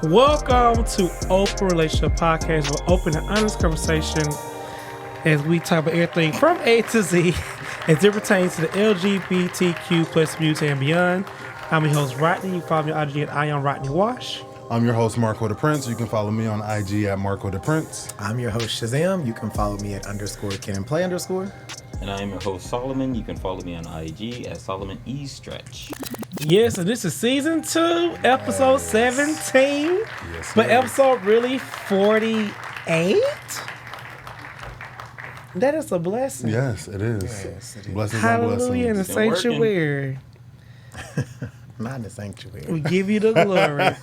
Welcome to Open Relationship Podcast. We're open and honest conversation as we talk about everything from A to Z as it pertains to the LGBTQ plus community and beyond. I'm your host, Rodney. You can follow me on IG at I am Rodney Wash. I'm your host, Marco DePrence. You can follow me on IG at Marco DePrence. I'm your host, Shazam. You can follow me at _KenandPlay_. And I am your host, Solomon. You can follow me on IG at Solomon E Stretch. Yes, and this is season 2, episode 17. Yes, but sir. episode really 48? That is a blessing. Yes, it is. Yes, it is. Blessings on Hallelujah in the blessings. Been sanctuary. Not in the sanctuary. We give you the glory.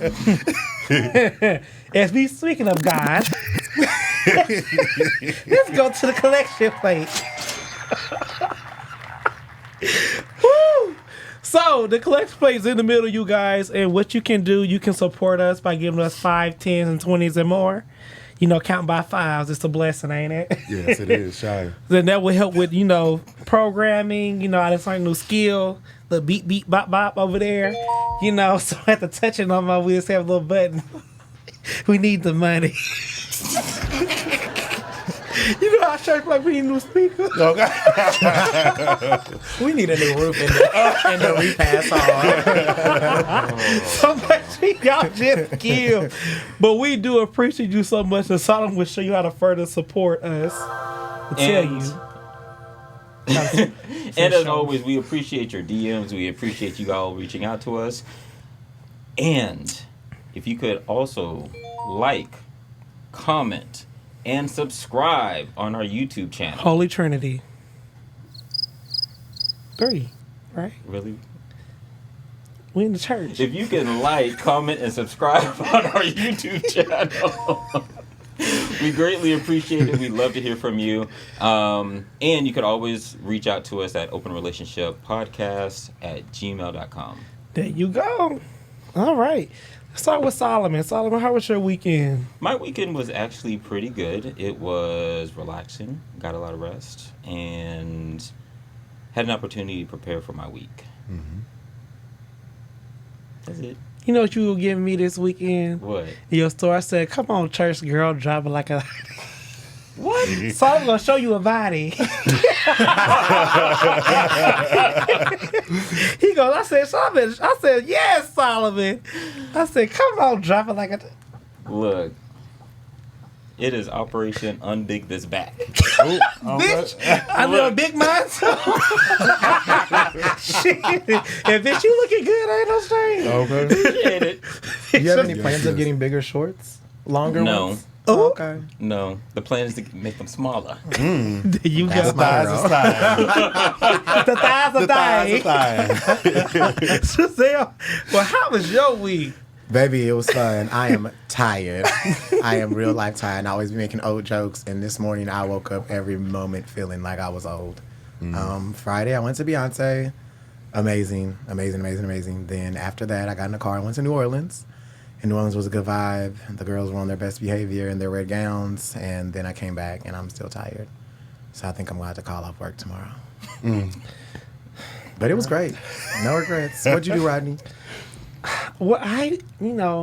As we speaking of God, let's go to the collection plate. Woo! So the collection plate is in the middle, you guys, and what you can do, you can support us by giving us 5, 10s, and 20s and more. You know, count by fives. It's a blessing, ain't it? Yes, it is. Shy. Then that will help with, programming. I just learned a new skill. The beep, beep, bop, bop over there. So I have to touch it on my wheels, have a little button. We need the money. How church like we need new speakers? Okay. We need a new roof in the repass hall. So much y'all just give. But we do appreciate you so much. And Solomon will show you how to further support us. To tell you. And as always, we appreciate your DMs. We appreciate you all reaching out to us. And if you could also like, comment, and subscribe on our YouTube channel. Holy Trinity. 3, right? Really? We in the church. If you can like, comment, and subscribe on our YouTube channel, we greatly appreciate it. We'd love to hear from you. And you could always reach out to us at openrelationshippodcast at gmail.com. There you go. All right. Let's start with Solomon. Solomon, how was your weekend? My weekend was actually pretty good. It was relaxing, got a lot of rest, and had an opportunity to prepare for my week. Mm-hmm. That's it. You know what you were giving me this weekend? What? In your store, I said, come on, church girl, drop it like a... What? So I'm going to show you a body. He goes, I said, Solomon. I said, yes, Solomon. I said, come on, drop it like a... Look, it is Operation Unbig This Back. Oh, Bitch, I know a big man too. Shit. And bitch, you looking good, ain't no shame. Okay. Appreciate it. Do you have any Yes, plans yes. of getting bigger shorts? Longer No. ones? Oh. Oh, okay. No, the plan is to make them smaller. There you That's go. my Thighs girl. are thighs. The thighs are The thighs thighs. are thighs. Giselle, well, how was your week? Baby, it was fun. I am tired. I am real life tired. I always be making old jokes, and this morning I woke up every moment feeling like I was old. Friday, I went to Beyonce. Amazing. Then after that, I got in the car and went to New Orleans. And New Orleans was a good vibe. The girls were on their best behavior in their red gowns. And then I came back, and I'm still tired. So I think I'm going to have to call off work tomorrow. But it was great. No regrets. What'd you do, Rodney? Well, I,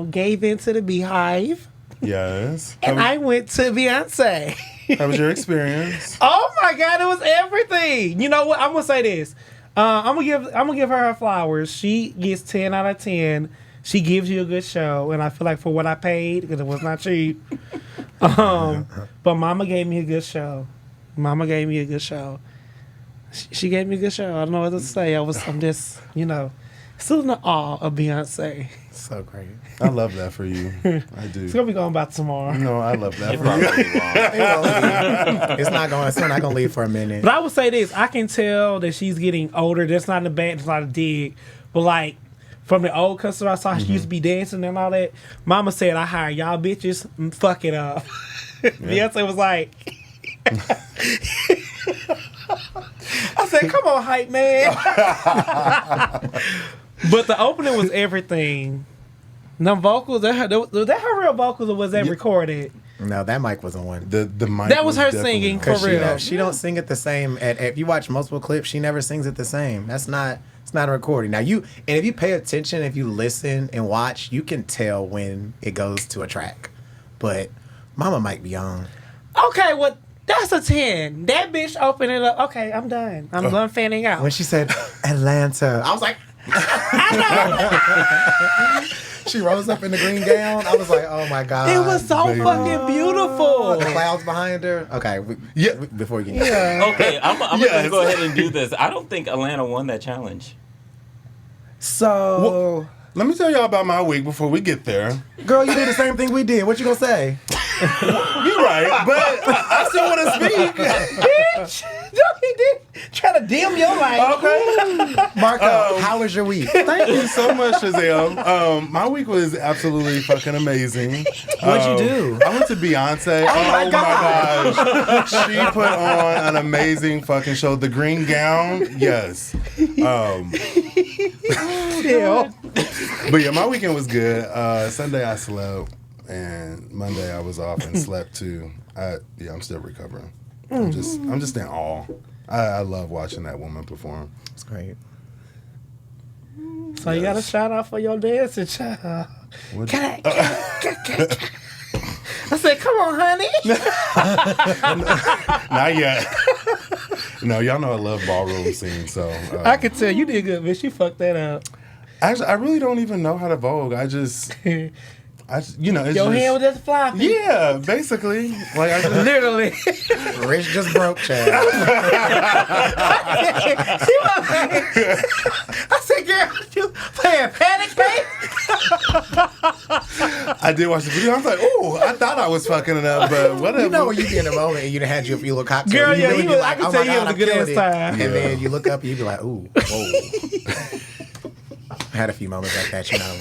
gave into the Beehive, Yes. and I went to Beyonce. How was your experience? Oh my God, it was everything. You know what? I'm gonna say this. I'm gonna give her flowers. She gets 10 out of 10. She gives you a good show, and I feel like for what I paid, because it was not cheap. But Mama gave me a good show. She gave me a good show. I don't know what to say. I'm just, still in the awe of Beyonce. So great. I love that for you. I do. It's gonna be going by tomorrow. No, I love that You're for you. probably wrong. It's not going to leave for a minute. But I would say this: I can tell that she's getting older. That's not a bad, it's not a dig. But like from the old customer I saw, she used to be dancing and all that. Mama said, "I hire y'all bitches, fuck it up." Beyonce was like, I said, "Come on, hype man." But the opening was everything. Them vocals, that her real vocals, or was that recorded? No, that mic wasn't one. The mic That was her definitely singing, on. for real. She don't sing it the same. If you watch multiple clips, she never sings it the same. It's not It's not a recording. Now and if you pay attention, if you listen and watch, you can tell when it goes to a track. But Mama might be on. Okay, well, that's a 10. That bitch opened it up. Okay, I'm done. I'm done fanning out. When she said Atlanta, I was like, she rose up in the green gown. I was like, oh my God. It was so fucking beautiful. The clouds behind her. Okay, before you get Okay, I'm going to go ahead and do this. I don't think Atlanta won that challenge. So, Let me tell y'all about my week before we get there. girl, you did the same thing we did. What you gonna say? You're right, but I still want to speak. Bitch. No, he did try to dim your life. Okay. Marco, how was your week? Thank you so much, Shazam. My week was absolutely fucking amazing. What'd you do? I went to Beyonce. Oh my gosh. She put on an amazing fucking show. The Green Gown, yes. Still. But yeah, my weekend was good. Sunday I slept, and Monday I was off and slept too. I'm still recovering. I'm just in awe. I love watching that woman perform. It's great. So you got a shout out for your dancing child. Can I said, come on, honey. Not yet. No, y'all know I love ballroom scenes, so. I could tell you did good, bitch. You fucked that up. Actually, I really don't even know how to Vogue. It's Your just, hand was just floppy. Yeah, basically. Like I just, Literally. Rich just broke, Chad. I said, girl, you playing Panic Face? I did watch the video. I was like, ooh, I thought I was fucking it up, but whatever. You know when you be in the moment and you done had your few little cocktails. Girl, you yeah, really he be was, like, I can oh tell my you God, it was a good killed ass it. time. And then you look up and you be like, ooh, whoa. I had a few moments like that, you know.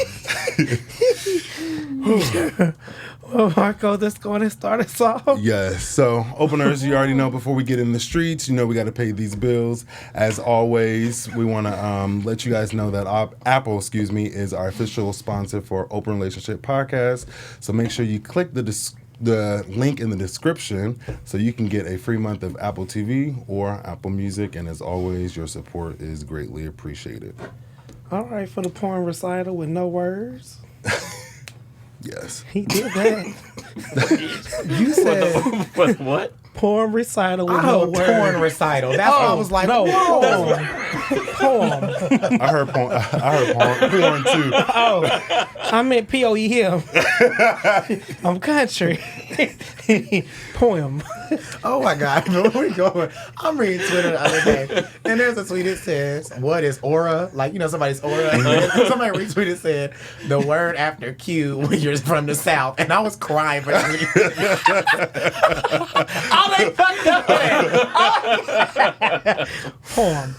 Well, Marco, let's go on and start us off. Yes. So, openers, you already know before we get in the streets, you know we got to pay these bills. As always, we want to let you guys know that Apple, is our official sponsor for Open Relationship Podcast. So make sure you click the link in the description so you can get a free month of Apple TV or Apple Music. And as always, your support is greatly appreciated. All right, for the porn recital with no words. Yes. He did that. You said What? Porn recital with no words. porn recital. That's what I was like, no, whoa. Poem. I heard porn too. Oh, I meant Poem. I'm country. Poem. Oh my God, where we going? I'm reading Twitter the other day, and there's a tweet that says, what is aura? Like, somebody's aura. And somebody retweeted said, the word after Q when you're from the South. And I was crying for that. Oh, they fucked up that. Poem.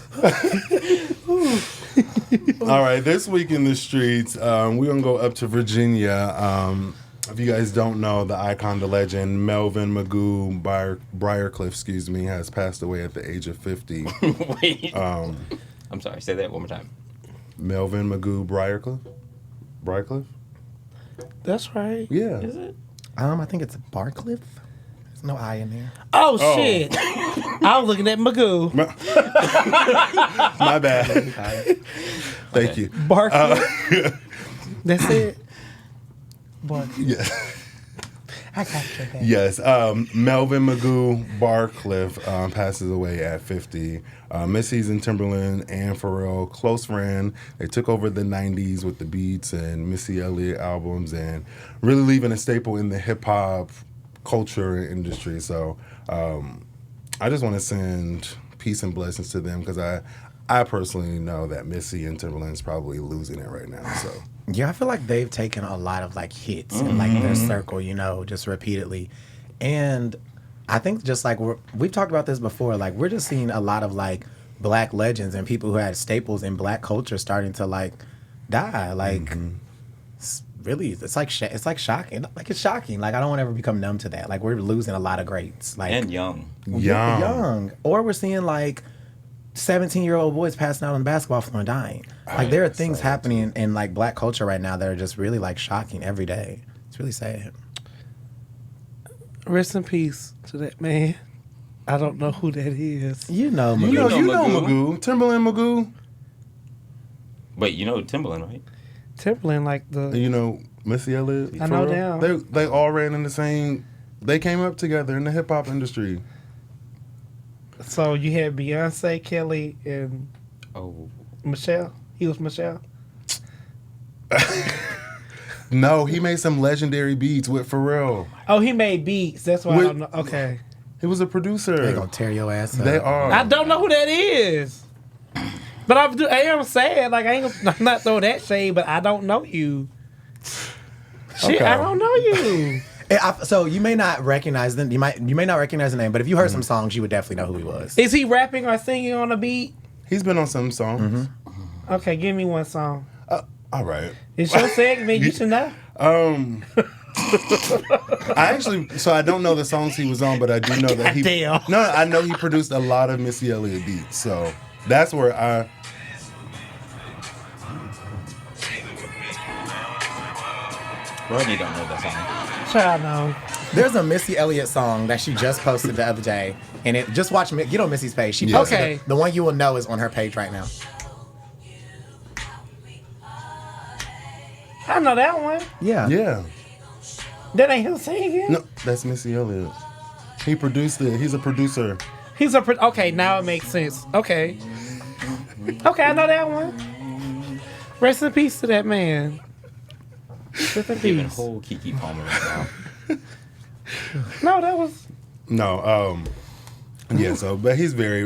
All right, this week in the streets, we're going to go up to Virginia. If you guys don't know, the icon, the legend, Melvin Magoo Briarcliff, has passed away at the age of 50. Wait. I'm sorry, say that one more time. Melvin Magoo Briarcliff? That's right. Yeah. Is it? I think it's Barcliff. There's no I in there. Oh, shit. I was looking at Magoo. My bad. Thank you. Barkley. That's it. Barkley. Yeah. I got your back. Yes, Melvin Magoo Barcliff passes away at 50. Missy's and Timberland and Pharrell, close friend. They took over the 90s with the Beats and Missy Elliott albums and really leaving a staple in the hip-hop culture and industry. So I just want to send peace and blessings to them because I personally know that Missy and Timberland's probably losing it right now. So. Yeah, I feel like they've taken a lot of hits in their circle, just repeatedly. And I think just we've talked about this before, we're just seeing a lot of black legends and people who had staples in black culture starting to die. It's really, it's shocking. It's shocking. I don't want to ever become numb to that. We're losing a lot of greats. And young. Young. Or we're seeing 17-year-old boys passing out on the basketball floor and dying. There are things happening in black culture right now that are just really shocking every day. It's really sad. Rest in peace to that man. I don't know who that is. You know Magoo. You know Magoo. Timberland Magoo. Wait, you know Timbaland, right? Timbaland, like the. You know Missy Elliott. I know Pharrell? them. They all ran in the same. They came up together in the hip hop industry. So you had Beyonce, Kelly, and Michelle. He was Michelle. No, he made some legendary beats with Pharrell. Oh, he made beats. That's why I don't know. Okay. He was a producer. They gonna tear your ass up. They are. I don't know who that is. But I am sad. Like, I'm not throwing that shade, but I don't know you. Shit, Okay. I don't know you. So you may not recognize them. You may not recognize the name, but if you heard some songs, you would definitely know who he was. Is he rapping or singing on a beat? He's been on some songs. Okay, give me one song. All right. It's your segment. You should know. So I don't know the songs he was on, but I do know that he. Goddamn. No, I know he produced a lot of Missy Elliott beats. So that's where I. Rodney don't know that song. Try know. There's a Missy Elliott song that she just posted the other day, and just watch get on Missy's page. She posted Okay. it. The one you will know is on her page right now. I know that one. Yeah. Yeah. That ain't him singing. No, that's Missy Elliott. He produced it. He's a producer. He's okay. Now it makes sense. Okay. Okay, I know that one. Rest in peace to that man. Rest in Giving peace. whole Keke Palmer right now. No, that was. No, yeah, so but he's very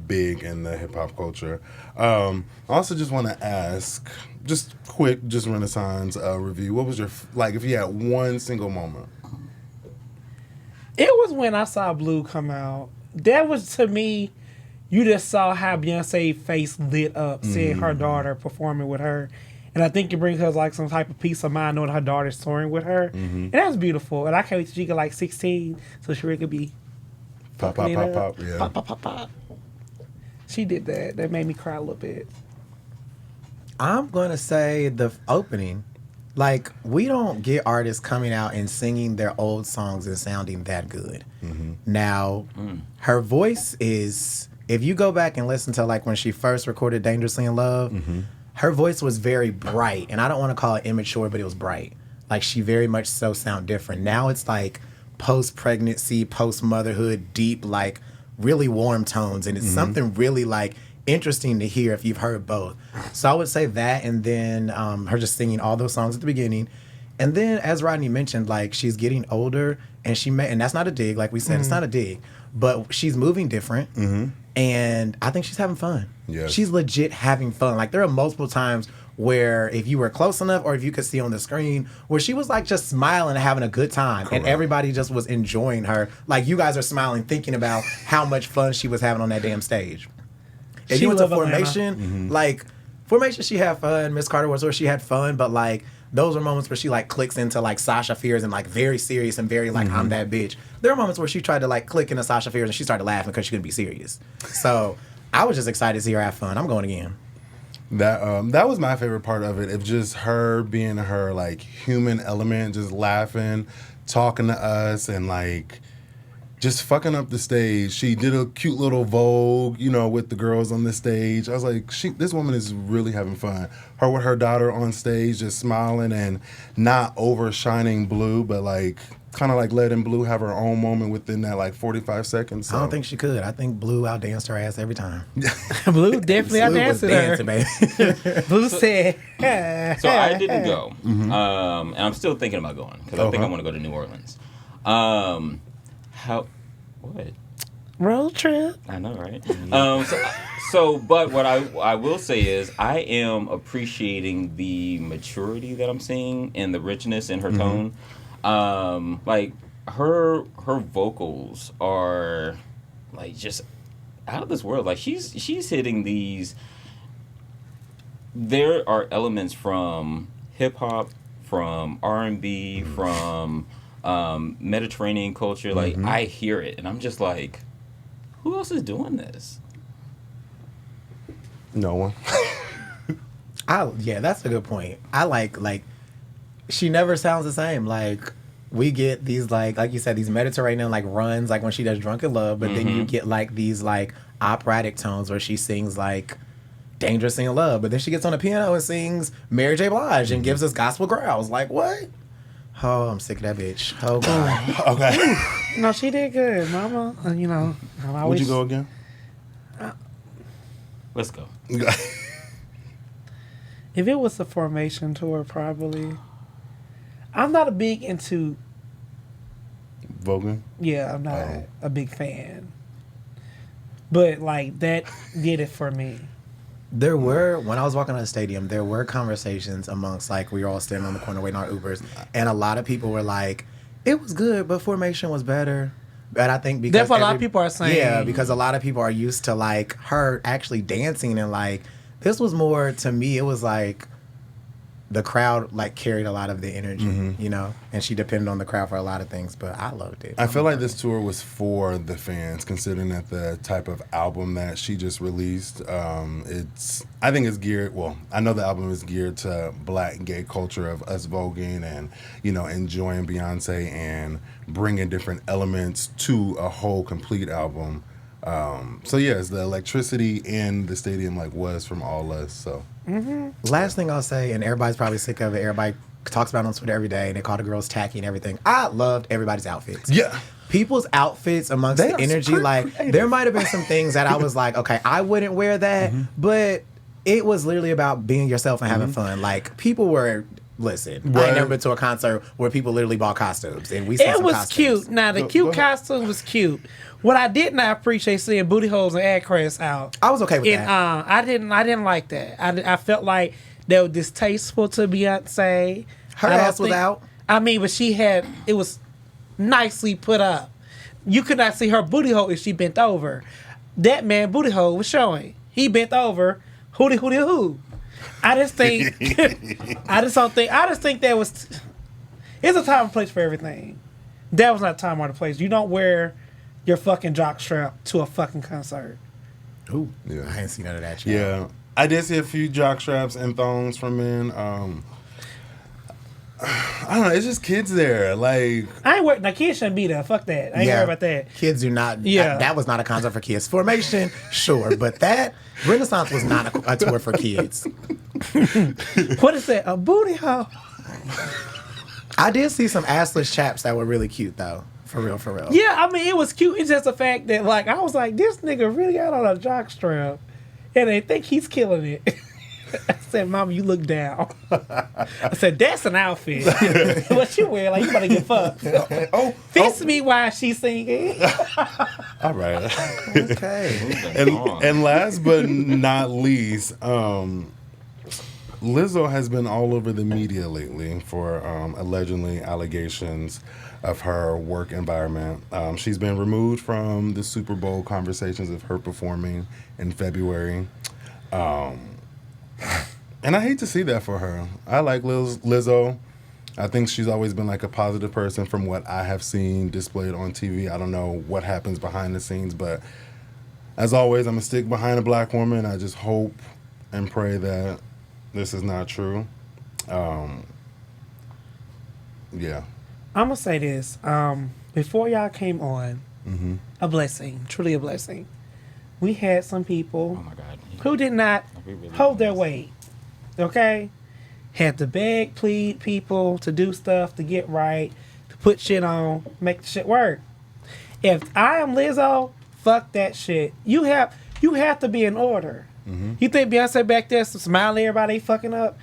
big in the hip hop culture. I also just want to ask, just quick, just Renaissance review. What was your if you had one single moment? It was when I saw Blue come out. That was, to me, you just saw how Beyonce's face lit up seeing her daughter performing with her. And I think it brings her like some type of peace of mind knowing her daughter's touring with her. And that was beautiful. And I can't wait till she get like 16 so she could be Pop, fucking pop, it pop, up. pop, yeah. Pop, pop, pop, pop. She did that. That made me cry a little bit. I'm gonna say the opening. Like, we don't get artists coming out and singing their old songs and sounding that good. Now, her voice is, if you go back and listen to like when she first recorded Dangerously in Love, her voice was very bright. And I don't want to call it immature, but it was bright. Like, she very much so sound different. Now it's like post-pregnancy, post-motherhood, deep, like really warm tones. And it's something really like interesting to hear if you've heard both. So I would say that, and then her just singing all those songs at the beginning. And then, as Rodney mentioned, like, she's getting older, and and that's not a dig, like we said, it's not a dig, but she's moving different, and I think she's having fun. Yes. She's legit having fun. Like, there are multiple times where if you were close enough or if you could see on the screen where she was like just smiling and having a good time, and everybody just was enjoying her. Like, you guys are smiling thinking about how much fun she was having on that damn stage. And you went to Formation, like, Formation, she had fun. Miss Carter was where she had fun, but like, those are moments where she like clicks into like Sasha Fierce and like very serious and very like, I'm that bitch. There are moments where she tried to like click into Sasha Fierce and she started laughing because she couldn't be serious. So I was just excited to see her have fun. I'm going again. That was my favorite part of it. Of just her being her like human element, just laughing, talking to us, and like just fucking up the stage. She did a cute little Vogue, with the girls on the stage. I was like, this woman is really having fun. Her with her daughter on stage, just smiling and not overshining Blue, but like kind of like letting Blue have her own moment within that like 45 seconds. So. I don't think she could. I think Blue outdanced her ass every time. Blue definitely Blue was outdanced her. dancing, baby. Blue said. So I didn't go, and I'm still thinking about going because I think I want to go to New Orleans. What? Road trip. I know, right? But what I will say is I am appreciating the maturity that I'm seeing and the richness in her tone. Like her vocals are like just out of this world. Like she's hitting these. There are elements from hip hop, from R&B, from Mediterranean culture. Like I hear it and I'm just like, who else is doing this? No one. Yeah, that's a good point. I like she never sounds the same. Like, we get these like you said, these Mediterranean like runs, like when she does Drunken Love, but then you get like these like operatic tones where she sings like Dangerous in Love, but then she gets on the piano and sings Mary J. Blige and gives us gospel growls. Like, what? Oh, I'm sick of that bitch. Oh, God. Okay. No, she did good, Mama. You know, I always, Would you go again? Let's go. If it was a Formation tour, probably. I'm not a big into. Voguing? Yeah, I'm not a big fan. But like that did it for me. There were, when I was walking out of the stadium, there were conversations amongst, like, we were all standing on the corner waiting on Ubers, and a lot of people were like, it was good, but Formation was better. But I think because that's what a lot of people are saying. Yeah, because a lot of people are used to, like, her actually dancing, and, like, this was more, to me, it was like the crowd, like, carried a lot of the energy, you know? And she depended on the crowd for a lot of things, but I loved it. I feel like this tour was for the fans, considering that the type of album that she just released, I think it's geared, well, I know the album is geared to black gay culture of us voguing and, you know, enjoying Beyonce and bringing different elements to a whole complete album. So yes, the electricity in the stadium like was from all us, so. Last thing I'll say, and everybody's probably sick of it, everybody talks about it on Twitter every day, and they call the girls tacky and everything. I loved everybody's outfits. Yeah. People's outfits amongst They the are energy, super like, creative. there might have been some things that I was like, okay, I wouldn't wear that, but it was literally about being yourself and having fun. Like, people were, listen, I Right. ain't never been to a concert where people literally bought costumes, and we saw It some was costumes. cute. Now the Go cute ahead. costume was cute. What I did not appreciate seeing booty holes and ad crests out. I was okay with And that. I didn't like that. I felt like they were distasteful to Beyonce. Her I don't ass was think- out. I mean, but it was nicely put up. You could not see her booty hole if she bent over. That man booty hole was showing. He bent over. Hootie hootie hoo. I just think I just think that was it's a time and place for everything. That was not time or the place. You don't wear your fucking jockstrap to a fucking concert. Ooh, Yeah. I ain't seen none of that shit. Yeah. I did see a few jock straps and thongs from men. I don't know, it's just kids there. Like, I ain't worried. Now kids shouldn't be there. Fuck that. I ain't worried about that. Kids do not. Yeah. That was not a concert for kids. Formation, sure, but that Renaissance was not a tour for kids. What is that? A booty hole? I did see some assless chaps that were really cute though. For real, for real. Yeah, I mean it was cute. It's just the fact that like I was like, this nigga really got on a jockstrap, and they think he's killing it. I said, "Mama, you look down." I said, "That's an outfit. What you wear? Like you about to get fucked." Fix me while she's singing. all right. Okay. and last but not least, Lizzo has been all over the media lately for allegedly allegations of her work environment. She's been removed from the Super Bowl conversations of her performing in February. And I hate to see that for her. I like Lizzo. I think she's always been like a positive person from what I have seen displayed on TV. I don't know what happens behind the scenes, but as always, I'm going to stick behind a black woman. I just hope and pray that this is not true. Yeah. I'm gonna say this. Before y'all came on, a blessing, truly a blessing. We had some people Oh my God. who did not hold their weight. Okay? Had to beg, plead people to do stuff, to get right, to put shit on, make the shit work. If I am Lizzo, fuck that shit. You have to be in order. You think Beyonce back there smiling at everybody fucking up?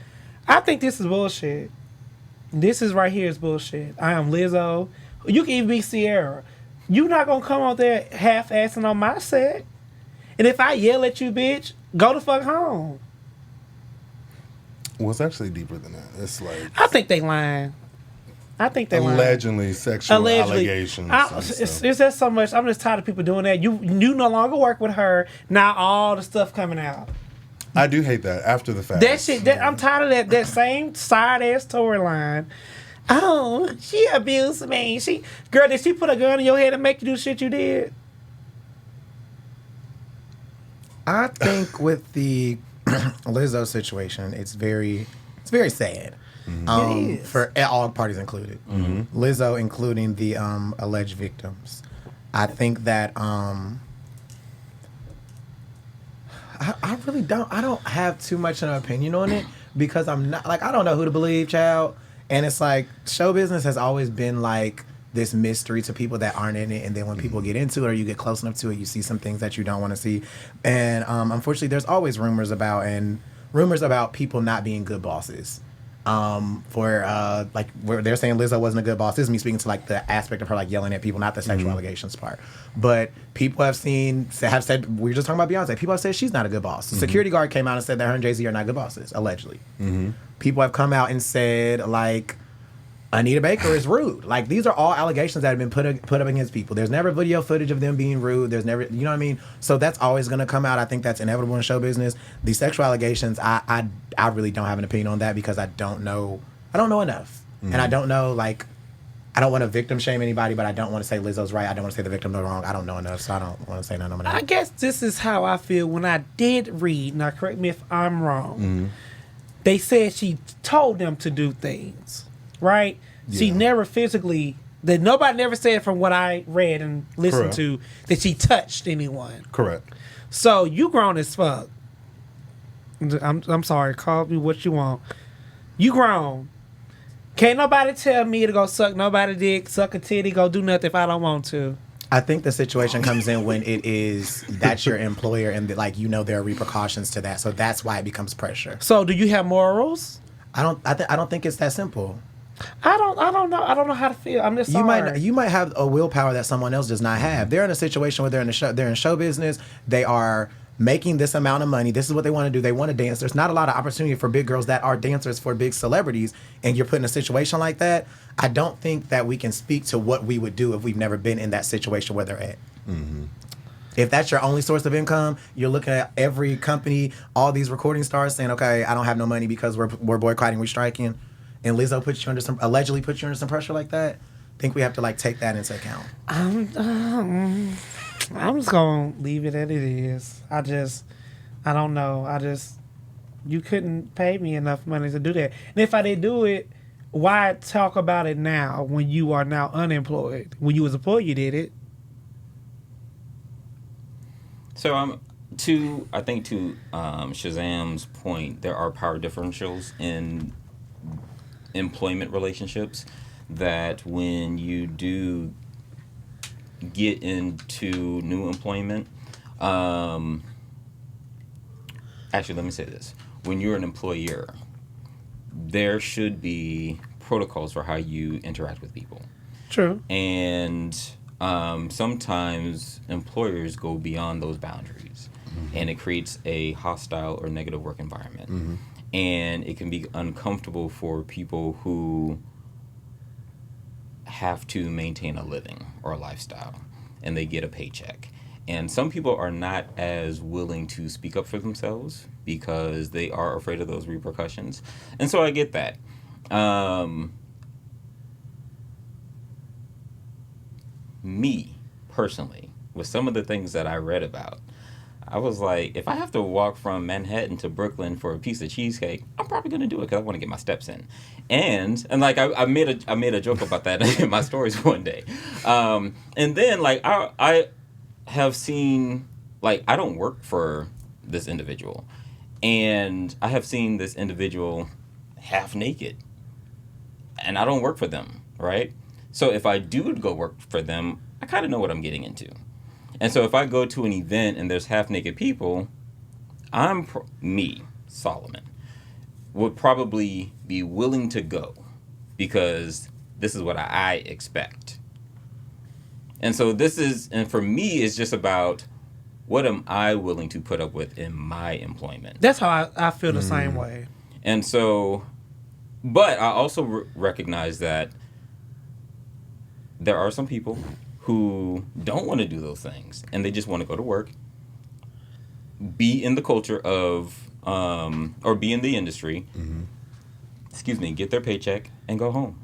I think this is bullshit. This is right here is bullshit. I am Lizzo. You can even be Sierra. You not gonna come out there half-assing on my set. And if I yell at you, bitch, go the fuck home. Well, it's actually deeper than that. It's like I think they lying. I think they lying. allegedly sexual allegations. and It's stuff. just so much. I'm just tired of people doing that. You no longer work with her. Now all the stuff coming out. I do hate that after the fact. That shit. I'm tired of that same side ass storyline. Oh, she abused me. Girl, did she put a gun in your head and make you do shit you did? I think with the Lizzo situation, it's very sad. It is. For all parties included. Lizzo including the alleged victims. I think that I really don't. I don't have too much of an opinion on it because I'm not like I don't know who to believe, child. And it's like show business has always been like this mystery to people that aren't in it, and then when people get into it or you get close enough to it, you see some things that you don't want to see. And unfortunately, there's always rumors about people not being good bosses. Like where they're saying Lizzo wasn't a good boss. This is me speaking to like the aspect of her like yelling at people, not the sexual allegations part. But people have said we were just talking about Beyonce. People have said she's not a good boss. The security guard came out and said that her and Jay-Z are not good bosses, allegedly. People have come out and said like Anita Baker is rude. Like these are all allegations that have been put up against people. There's never video footage of them being rude. There's never, you know what I mean? So that's always going to come out. I think that's inevitable in show business. The sexual allegations, I really don't have an opinion on that because I don't know enough. And I don't know, like, I don't want to victim shame anybody, but I don't want to say Lizzo's right. I don't want to say the victim no wrong. I don't know enough, so I don't want to say nothing on that. I guess this is how I feel when I did read. Now, correct me if I'm wrong. They said she told them to do things, right? Yeah. She never physically, that nobody never said from what I read and listened to that she touched anyone. Correct. So you grown as fuck. I'm sorry, call me what you want. You grown. Can't nobody tell me to go suck nobody's dick, suck a titty, go do nothing if I don't want to. I think the situation comes in when that's your employer and like there are repercussions to that, so that's why it becomes pressure. So do you have morals? I don't think it's that simple. I don't know. I don't know how to feel. I'm just sorry. You might have a willpower that someone else does not have. They're in a situation where they're in show business. They are making this amount of money. This is what they want to do. They want to dance. There's not a lot of opportunity for big girls that are dancers for big celebrities, and you're put in a situation like that. I don't think that we can speak to what we would do if we've never been in that situation where they're at. If that's your only source of income, you're looking at every company, all these recording stars saying, okay, I don't have no money because we're boycotting, we're striking, and Lizzo allegedly puts you under some pressure like that. I think we have to like take that into account. I'm just gonna leave it as it is. I don't know. You couldn't pay me enough money to do that. And if I did do it, why talk about it now when you are now unemployed? When you was employed, you did it. So to Shazam's point, there are power differentials in employment relationships that when you do get into new employment, actually let me say this, when you're an employer, there should be protocols for how you interact with people. True. And sometimes employers go beyond those boundaries, and it creates a hostile or negative work environment. And it can be uncomfortable for people who have to maintain a living or a lifestyle, and they get a paycheck. And some people are not as willing to speak up for themselves because they are afraid of those repercussions. And so I get that. Me, personally, with some of the things that I read about, I was like, if I have to walk from Manhattan to Brooklyn for a piece of cheesecake, I'm probably going to do it because I want to get my steps in. And like I made a joke about that in my stories one day. And then like I have seen, like, I don't work for this individual, and I have seen this individual half naked, and I don't work for them, right? So if I do go work for them, I kind of know what I'm getting into. And so if I go to an event and there's half naked people, Solomon, would probably be willing to go because this is what I expect. And so and for me, it's just about what am I willing to put up with in my employment. That's how I feel the same way. And so, but I also recognize that there are some people who don't want to do those things, and they just want to go to work, be in the culture of, or be in the industry, get their paycheck, and go home.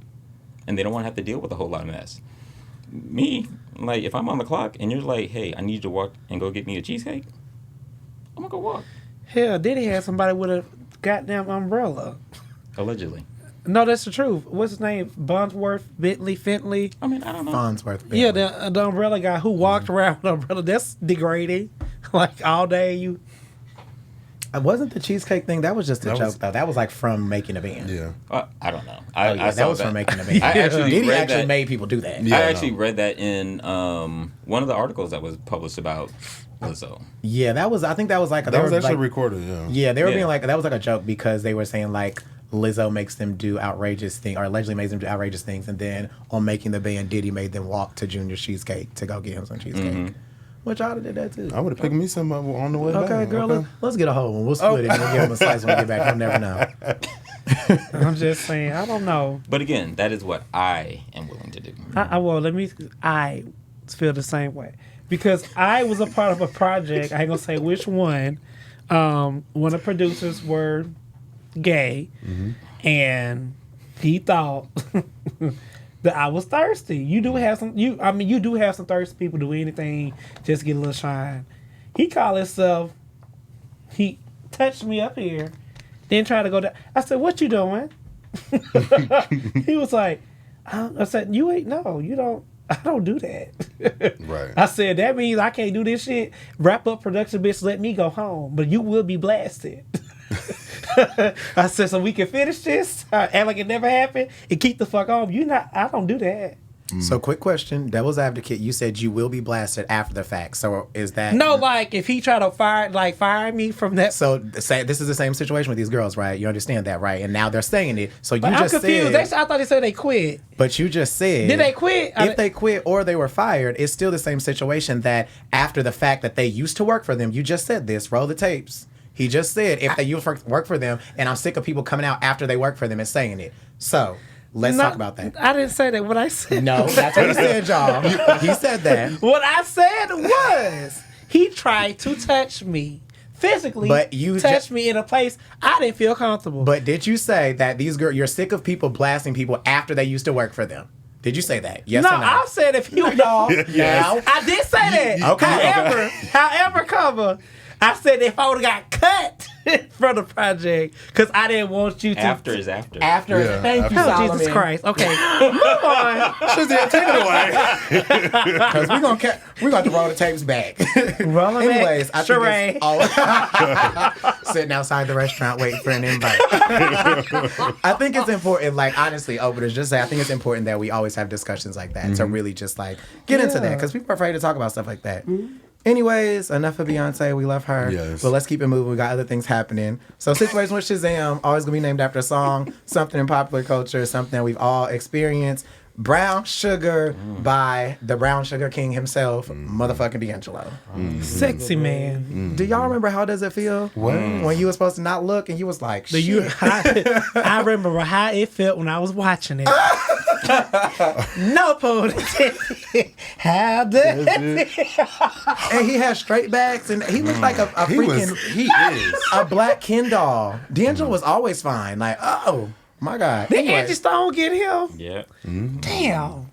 And they don't want to have to deal with a whole lot of mess. Me, like, if I'm on the clock, and you're like, hey, I need you to walk and go get me a cheesecake, I'm going to go walk. Hell, Diddy had somebody with a goddamn umbrella. Allegedly. No, that's the truth. What's his name? Bondsworth, Fentley? I mean, I don't know. Bondsworth, Bentley. Yeah, the umbrella guy who walked around with an umbrella. That's degrading. Like, all day you... Wasn't the cheesecake thing? That was just a That joke, was- though. That was like from making a band. Yeah. I don't know. Oh, yeah, I that saw was from making a band. I actually Diddy read actually that. made people do that. Yeah. I I actually know. read that in one of the articles that was published about Lizzo. Yeah, that was. I think that was like That was actually like, recorded, yeah. Yeah, they were Yeah. being like that was like a joke because they were saying like Lizzo makes them do outrageous things, or allegedly makes them do outrageous things, and then on making the band, Diddy made them walk to Junior's Cheesecake to go get him some cheesecake. Which I did that too. I would have picked me some up on the way back. Okay, girl, let's get a whole one. We'll split it and we'll give him a slice when we get back. He'll never know. I'm just saying, I don't know. But again, that is what I am willing to do. I feel the same way. Because I was a part of a project, I ain't gonna say which one. One of the producers were gay, and he thought that I was thirsty. You do have some. You do have some thirsty people do anything just to get a little shine. He called himself. He touched me up here, then tried to go down. I said, "What you doing?" He was like, "I said you ain't no. You don't. I don't do that." Right. I said, "That means I can't do this shit. Wrap up production, bitch. Let me go home. But you will be blasted." I said, "So we can finish this, act like it never happened, and keep the fuck on." I don't do that. So, quick question, devil's advocate. You said you will be blasted after the fact. So, is that No, like if he tried to fire me from that. So, say this is the same situation with these girls, right? You understand that, right? And now they're saying it. So you But I'm just confused. said, I thought they said they quit. but you just said, Did they quit? If they quit or they were fired, it's still the same situation. That after the fact that they used to work for them, you just said this. Roll the tapes. He just said if they used to work for them, and I'm sick of people coming out after they work for them and saying it. So let's talk about that. I didn't say that. What I said. No, that's what he said, y'all. He said that. What I said was he tried to touch me physically, But you touched me in a place I didn't feel comfortable. But did you say that these girls, you're sick of people blasting people after they used to work for them? Did you say that? Yes no, or no? I said if you know. Yes. I did say that. Okay. However, cover. I said if I would have got cut from the project because I didn't want you to. After is after. After, Yeah, thank you, Oh, Solomon. Jesus Christ. Okay. Move on. Shazam, take it away. Because we're gonna have to roll the tapes back. Roll it back. Anyways, I Sheree. think it's sitting outside the restaurant waiting for an invite. I think it's important, like honestly, openers, just say I think it's important that we always have discussions like that to really just like get into that because people are afraid to talk about stuff like that. Anyways, enough of Beyonce. We love her. Yes. But let's keep it moving. We got other things happening. So Situation with Shazam, always going to be named after a song, something in popular culture, something we've all experienced. Brown Sugar by the Brown Sugar King himself, motherfucking D'Angelo. Sexy man. Do y'all remember how does it feel? When you were supposed to not look and you was like, shit. I remember how it felt when I was watching it. No pun intended. How does it feel? And he had straight backs and he looked like a freaking, He is. a black Ken doll. D'Angelo was always fine. Like, oh my God. Did Anyway. Angie Stone get him? Yeah. Damn.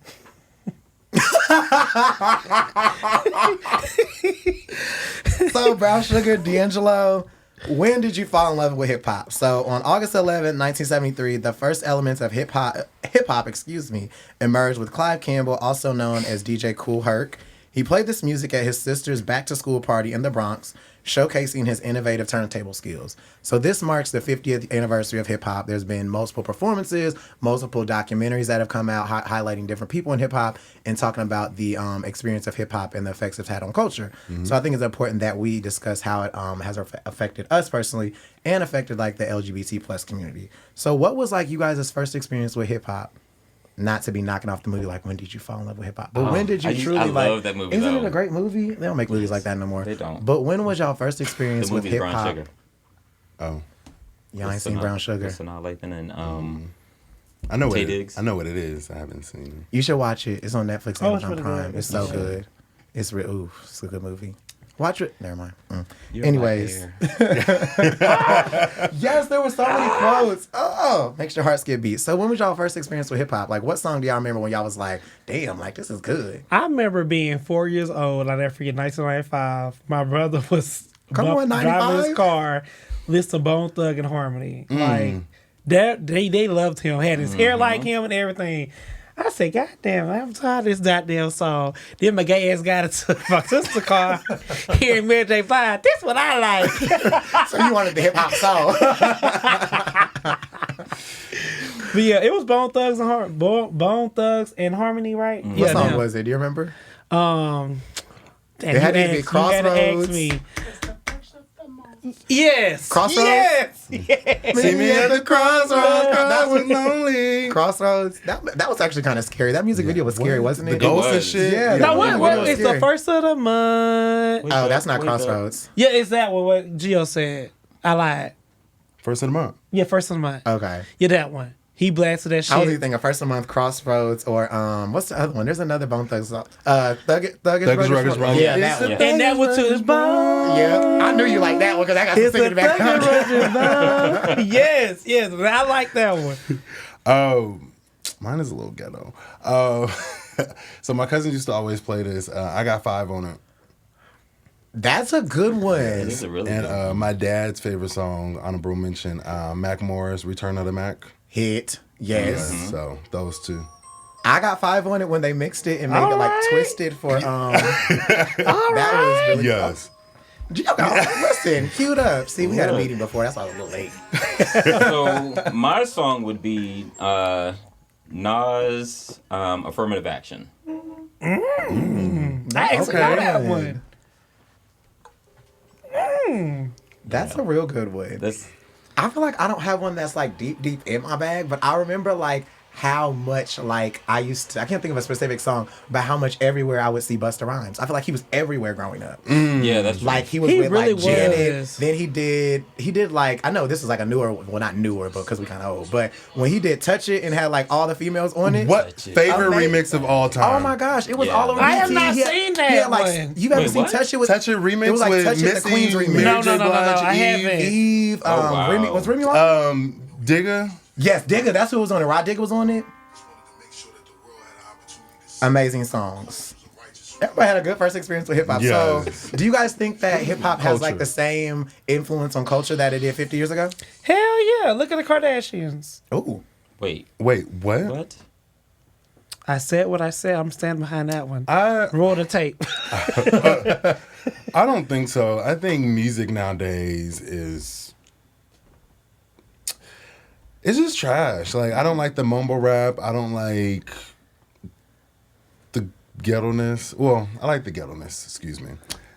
So Brown Sugar, D'Angelo, when did you fall in love with hip hop? So on August 11, 1973, the first elements of hip hop, emerged with Clive Campbell, also known as DJ Kool Herc. He played this music at his sister's back-to-school party in the Bronx, showcasing his innovative turntable skills. So this marks the 50th anniversary of hip-hop. There's been multiple performances, multiple documentaries that have come out highlighting different people in hip-hop and talking about the experience of hip-hop and the effects it's had on culture. So I think it's important that we discuss how it has affected us personally and affected like the LGBT plus community. So what was like you guys' first experience with hip-hop? Not to be knocking off the movie, like when did you fall in love with hip hop? But when did you truly I like? love that movie, Isn't though. it a great movie? They don't make movies like that no more. They don't. But when was y'all first experience The with movie's hip Brown hop? Sugar. Oh, Y'all ain't seen Brown Sugar. Sanaa Lathan and I know what Tay it, Diggs. I know what it is. I haven't seen it. You should watch it. It's on Netflix, Oh, it's Amazon really Prime. good. It's so good. It's it's a good movie. Watch it. Never mind. You're Anyways, my hair. yes, there were so many quotes. Oh, makes your heart skip beats. So when was y'all first experience with hip hop? Like, what song do y'all remember when y'all was like, "Damn, like this is good"? I remember being 4 years old. I'll never forget 1995. My brother was Come on, driving 95? his car, listening to Bone Thug and Harmony. Like that, they loved him. Had his hair like him and everything. I said, God damn, I'm tired of this goddamn song. Then my gay ass got into my sister's car, hearing Mary J. Blige. This what I like. So you wanted the hip hop song. But yeah, it was Bone Thugs and Harmony, right? What Yeah, song now. was it? Do you remember? Damn, It had to be Crossroads. Me. Yes. Crossroads? Yes. See me at the crossroads, I was lonely. Crossroads. That was actually kind of scary. That music video was scary, wasn't The it? ghost and was. shit. Yeah. No, the what? video What? was It's scary. the first of the month. Oh, that's not Crossroads. Yeah, it's that one. What Gio said. I lied. First of the month. Yeah, first of the month. Okay. Yeah, that one. He blasted that shit. I was either thinking First of the Month, Crossroads, or what's the other one? There's another Bone Thugs song. Thuggish Rugged Run. Yeah, It's that a one. and that one too is Bone. Yeah, I knew you liked that one because I got some It's singing a in the background. Thuggish Bone. Yes, yes. I like that one. Oh, mine is a little ghetto. So my cousin used to always play this. I got 5 on it. That's a good one. This is a really good And one. my dad's favorite song, honorable mention, Mac Morris, Return of the Mac. Hit. Yes. So those two. I got 5 on it when they mixed it and made it like Alright. twisted for that was really Yes. Listen, queued up. See, we had a meeting before. That's why I was a little late. So my song would be Nas Affirmative Action. I actually Okay. know that one. That's a real good one. That's I feel like I don't have one that's like deep in my bag, but I remember like how much like I can't think of a specific song, but how much everywhere I would see Busta Rhymes. I feel like he was everywhere growing up. yeah, that's true. Like he was He with really like Janet. was. Then he did like, I know this is like a newer, well not newer, but because we kind of old. But when he did Touch It and had like all the females on it. What Touch It. favorite Amazing. remix of all time? Oh my gosh, it was Yeah. all over. I have BT. not He had- seen that he had, like, one. You haven't Wait, seen what? Touch It with Touch It remix It was like with Touch It, the Missy, Queen's remix. Mary No, J. no, Blige, I Eve. haven't. Eve, Oh, wow. Remy, was Remy on? Digga. Yes, Digga. That's who was on it. Rod Digga was on it. Amazing songs. Everybody had a good first experience with hip hop. Yes. So, do you guys think that hip hop has like Culture. the same influence on culture that it did 50 years ago? Hell yeah. Look at the Kardashians. Ooh. Wait, Wait, what? what? I said what I said. I'm standing behind that one. I Roll the tape. I don't think so. I think music nowadays is it's just trash. Like I don't like the mumble rap. I don't like the ghetto-ness. Well, I like the ghetto-ness, excuse me.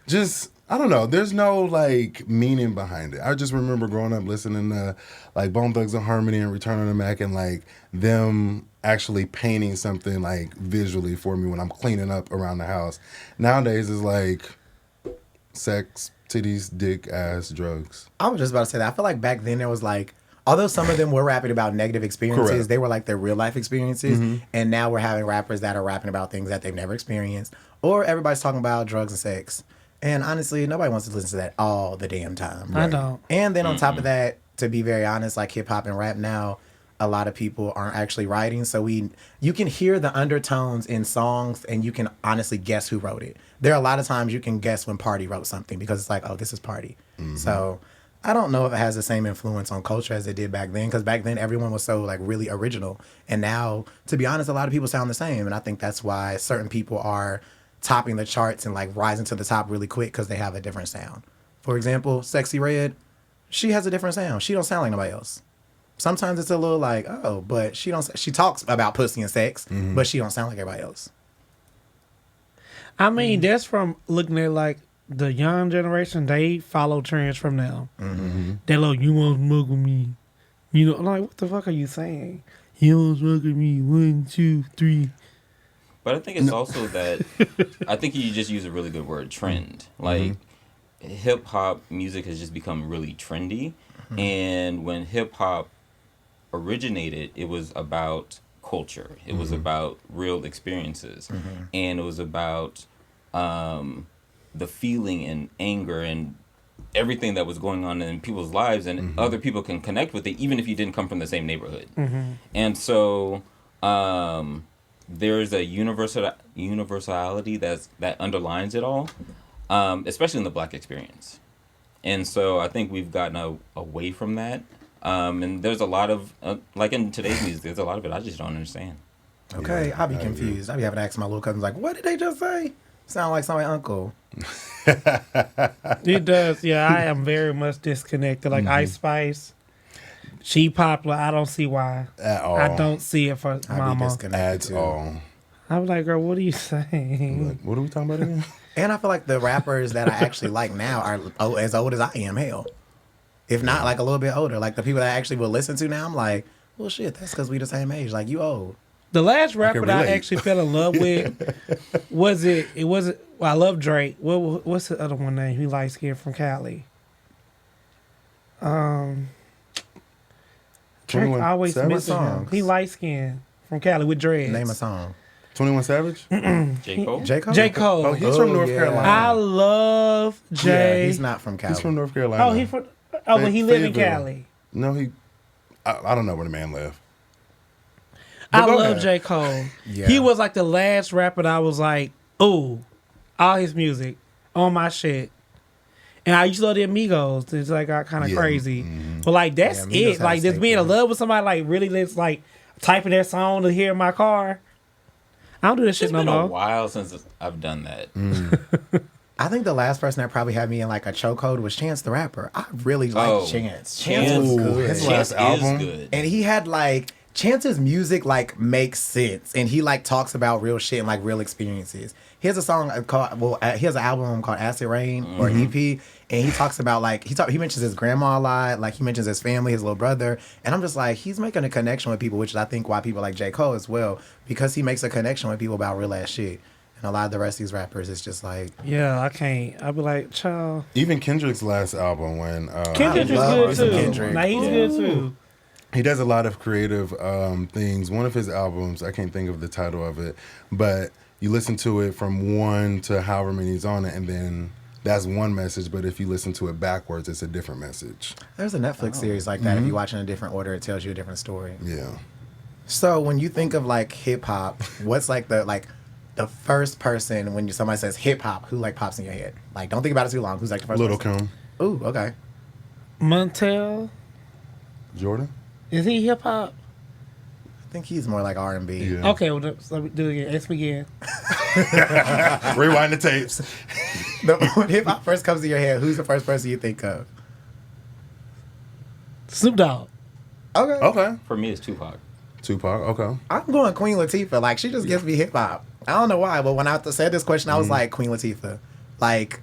Just I don't know. There's no like meaning behind it. I just remember growing up listening to like Bone Thugs and Harmony and Return of the Mac and like them actually painting something like visually for me when I'm cleaning up around the house. Nowadays it's like sex, titties, dick, ass, drugs. I was just about to say that. I feel like back then there was like, although some of them were rapping about negative experiences, Correct. they were like their real life experiences. And now we're having rappers that are rapping about things that they've never experienced. Or everybody's talking about drugs and sex. And honestly, nobody wants to listen to that all the damn time. I don't. And then on top of that, to be very honest, like hip hop and rap now, a lot of people aren't actually writing. So you can hear the undertones in songs and you can honestly guess who wrote it. There are a lot of times you can guess when Party wrote something because it's like, oh, this is Party. So I don't know if it has the same influence on culture as it did back then, because back then everyone was so like really original. And now, to be honest, a lot of people sound the same. And I think that's why certain people are topping the charts and like rising to the top really quick because they have a different sound. For example, Sexy Red, she has a different sound. She don't sound like nobody else. Sometimes it's a little like, oh, but she talks about pussy and sex, but she don't sound like everybody else. I mean, that's from looking at like the young generation. They follow trends from now. They're like, you won't smoke with me. You know, I'm like, what the fuck are you saying? You won't smoke with me. 1, 2, 3. But I think it's also that I think you just use a really good word, trend. Like hip hop music has just become really trendy. And when hip hop originated, it was about culture. It was about real experiences. And it was about the feeling and anger and everything that was going on in people's lives, and other people can connect with it even if you didn't come from the same neighborhood. And so there's a universality that underlines it all, especially in the Black experience. And so I think we've gotten away from that. And there's a lot of, like in today's music, there's a lot of it I just don't understand. Okay, Yeah, I'll be I agree. confused. I'll be having to ask my little cousins, like, what did they just say? Sound like somebody's uncle. It does. Yeah, I am very much disconnected. Like Ice Spice, she popular. I don't see why. At all. I don't see it for I'll be Mama. disconnected At too. all. I'm like, girl, what are you saying? Like, what are we talking about again? And I feel like the rappers that I actually like now are as old as I am, hell. If not, like a little bit older. Like the people that I actually will listen to now, I'm like, well, shit, that's because we the same age. Like, you old. The last rapper that I relate. actually fell in love with it wasn't. Well, I love Drake. What's the other one name? He light skinned from Cali. Drake 21 always Savage? missing him. songs? He light skinned from Cali with dreads. Name a song. 21 Savage? J. Cole? J. Cole? J. Cole. Oh, he's from North yeah. I Carolina. love Jay. Yeah, he's not from Cali. He's from North Carolina. Oh, he from. Oh, but he live in Fayetteville. Cali. No, I don't know where the man live. I go love ahead. J. Cole. Yeah. He was like the last rapper that I was like, ooh, all his music on my shit. And I used to love the Amigos. It's like got kind of Yeah. crazy. But like that's Yeah, Amigos it. had Like a just being in staple. love with somebody, like really just like typing their song to hear in my car. I don't do this shit It's no been a more. while since I've done that. I think the last person that probably had me in like a chokehold was Chance the Rapper. I really like Chance. Chance was Ooh, good. his Chance last album? is good. And he had like Chance's music like makes sense, and he like talks about real shit and like real experiences. He has a song called he has an album called Acid Rain or EP, and he talks about like he mentions his grandma a lot, like he mentions his family, his little brother, and I'm just like he's making a connection with people, which is I think why people like J. Cole as well, because he makes a connection with people about real ass shit. And a lot of the rest of these rappers, it's just like Yeah, I can't. I'll be like, child. Even Kendrick's last album, when Kendrick is love good me some too. Kendrick. Like, he's good too. he does a lot of creative things. One of his albums, I can't think of the title of it, but you listen to it from one to however many's on it, and then that's one message. But if you listen to it backwards, it's a different message. there's a Netflix series like that. If you watch in a different order, it tells you a different story. Yeah. So when you think of like hip hop, what's like the first person when somebody says hip hop, who like pops in your head? Like don't think about it too long. Who's like the first Little person? Kim. Ooh, okay. Montel, Jordan? is he hip hop? I think he's more like R&B. Yeah. Okay, well, let me do it again. Ask me again. Rewind the tapes. When hip hop first comes to your head, who's the first person you think of? Snoop Dogg. Okay. Okay. For me, it's Tupac. Tupac. Okay. I'm going Queen Latifah. Like she just gives me hip hop. I don't know why, but when I said this question, I was like Queen Latifah. Like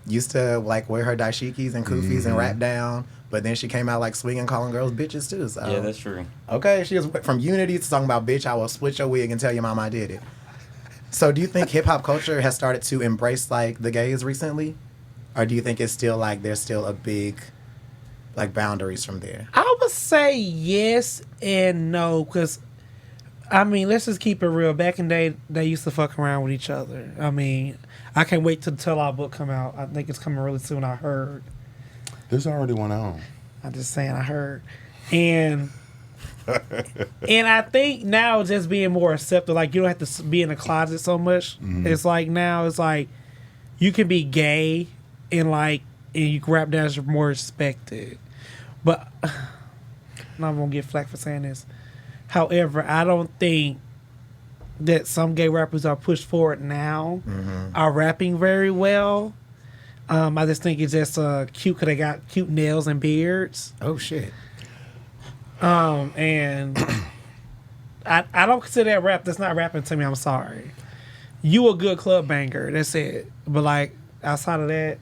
used to like wear her dashikis and kufis and rap down, but then she came out like swinging, calling girls bitches too. So Yeah, that's true. okay, she was from Unity to talking about bitch. I will split your wig and tell your mom I did it. So do you think hip hop culture has started to embrace like the gays recently, or do you think it's still like there's still a big like boundaries from there? I would say yes and no, because I mean, let's just keep it real. Back in the day, they used to fuck around with each other. I mean, I can't wait till the Tell Our Book come out. I think it's coming really soon. I heard. There's already one out. I'm just saying, I heard, and I think now just being more accepted. Like you don't have to be in the closet so much. It's like now it's like you can be gay and you can rap down as more respected. But I'm not gonna get flack for saying this. However, I don't think that some gay rappers are pushed forward now are rapping very well. I just think it's just cute because they got cute nails and beards. Oh shit. And I don't consider that rap. That's not rapping to me. I'm sorry. You a good club banger. That's it. But like outside of that,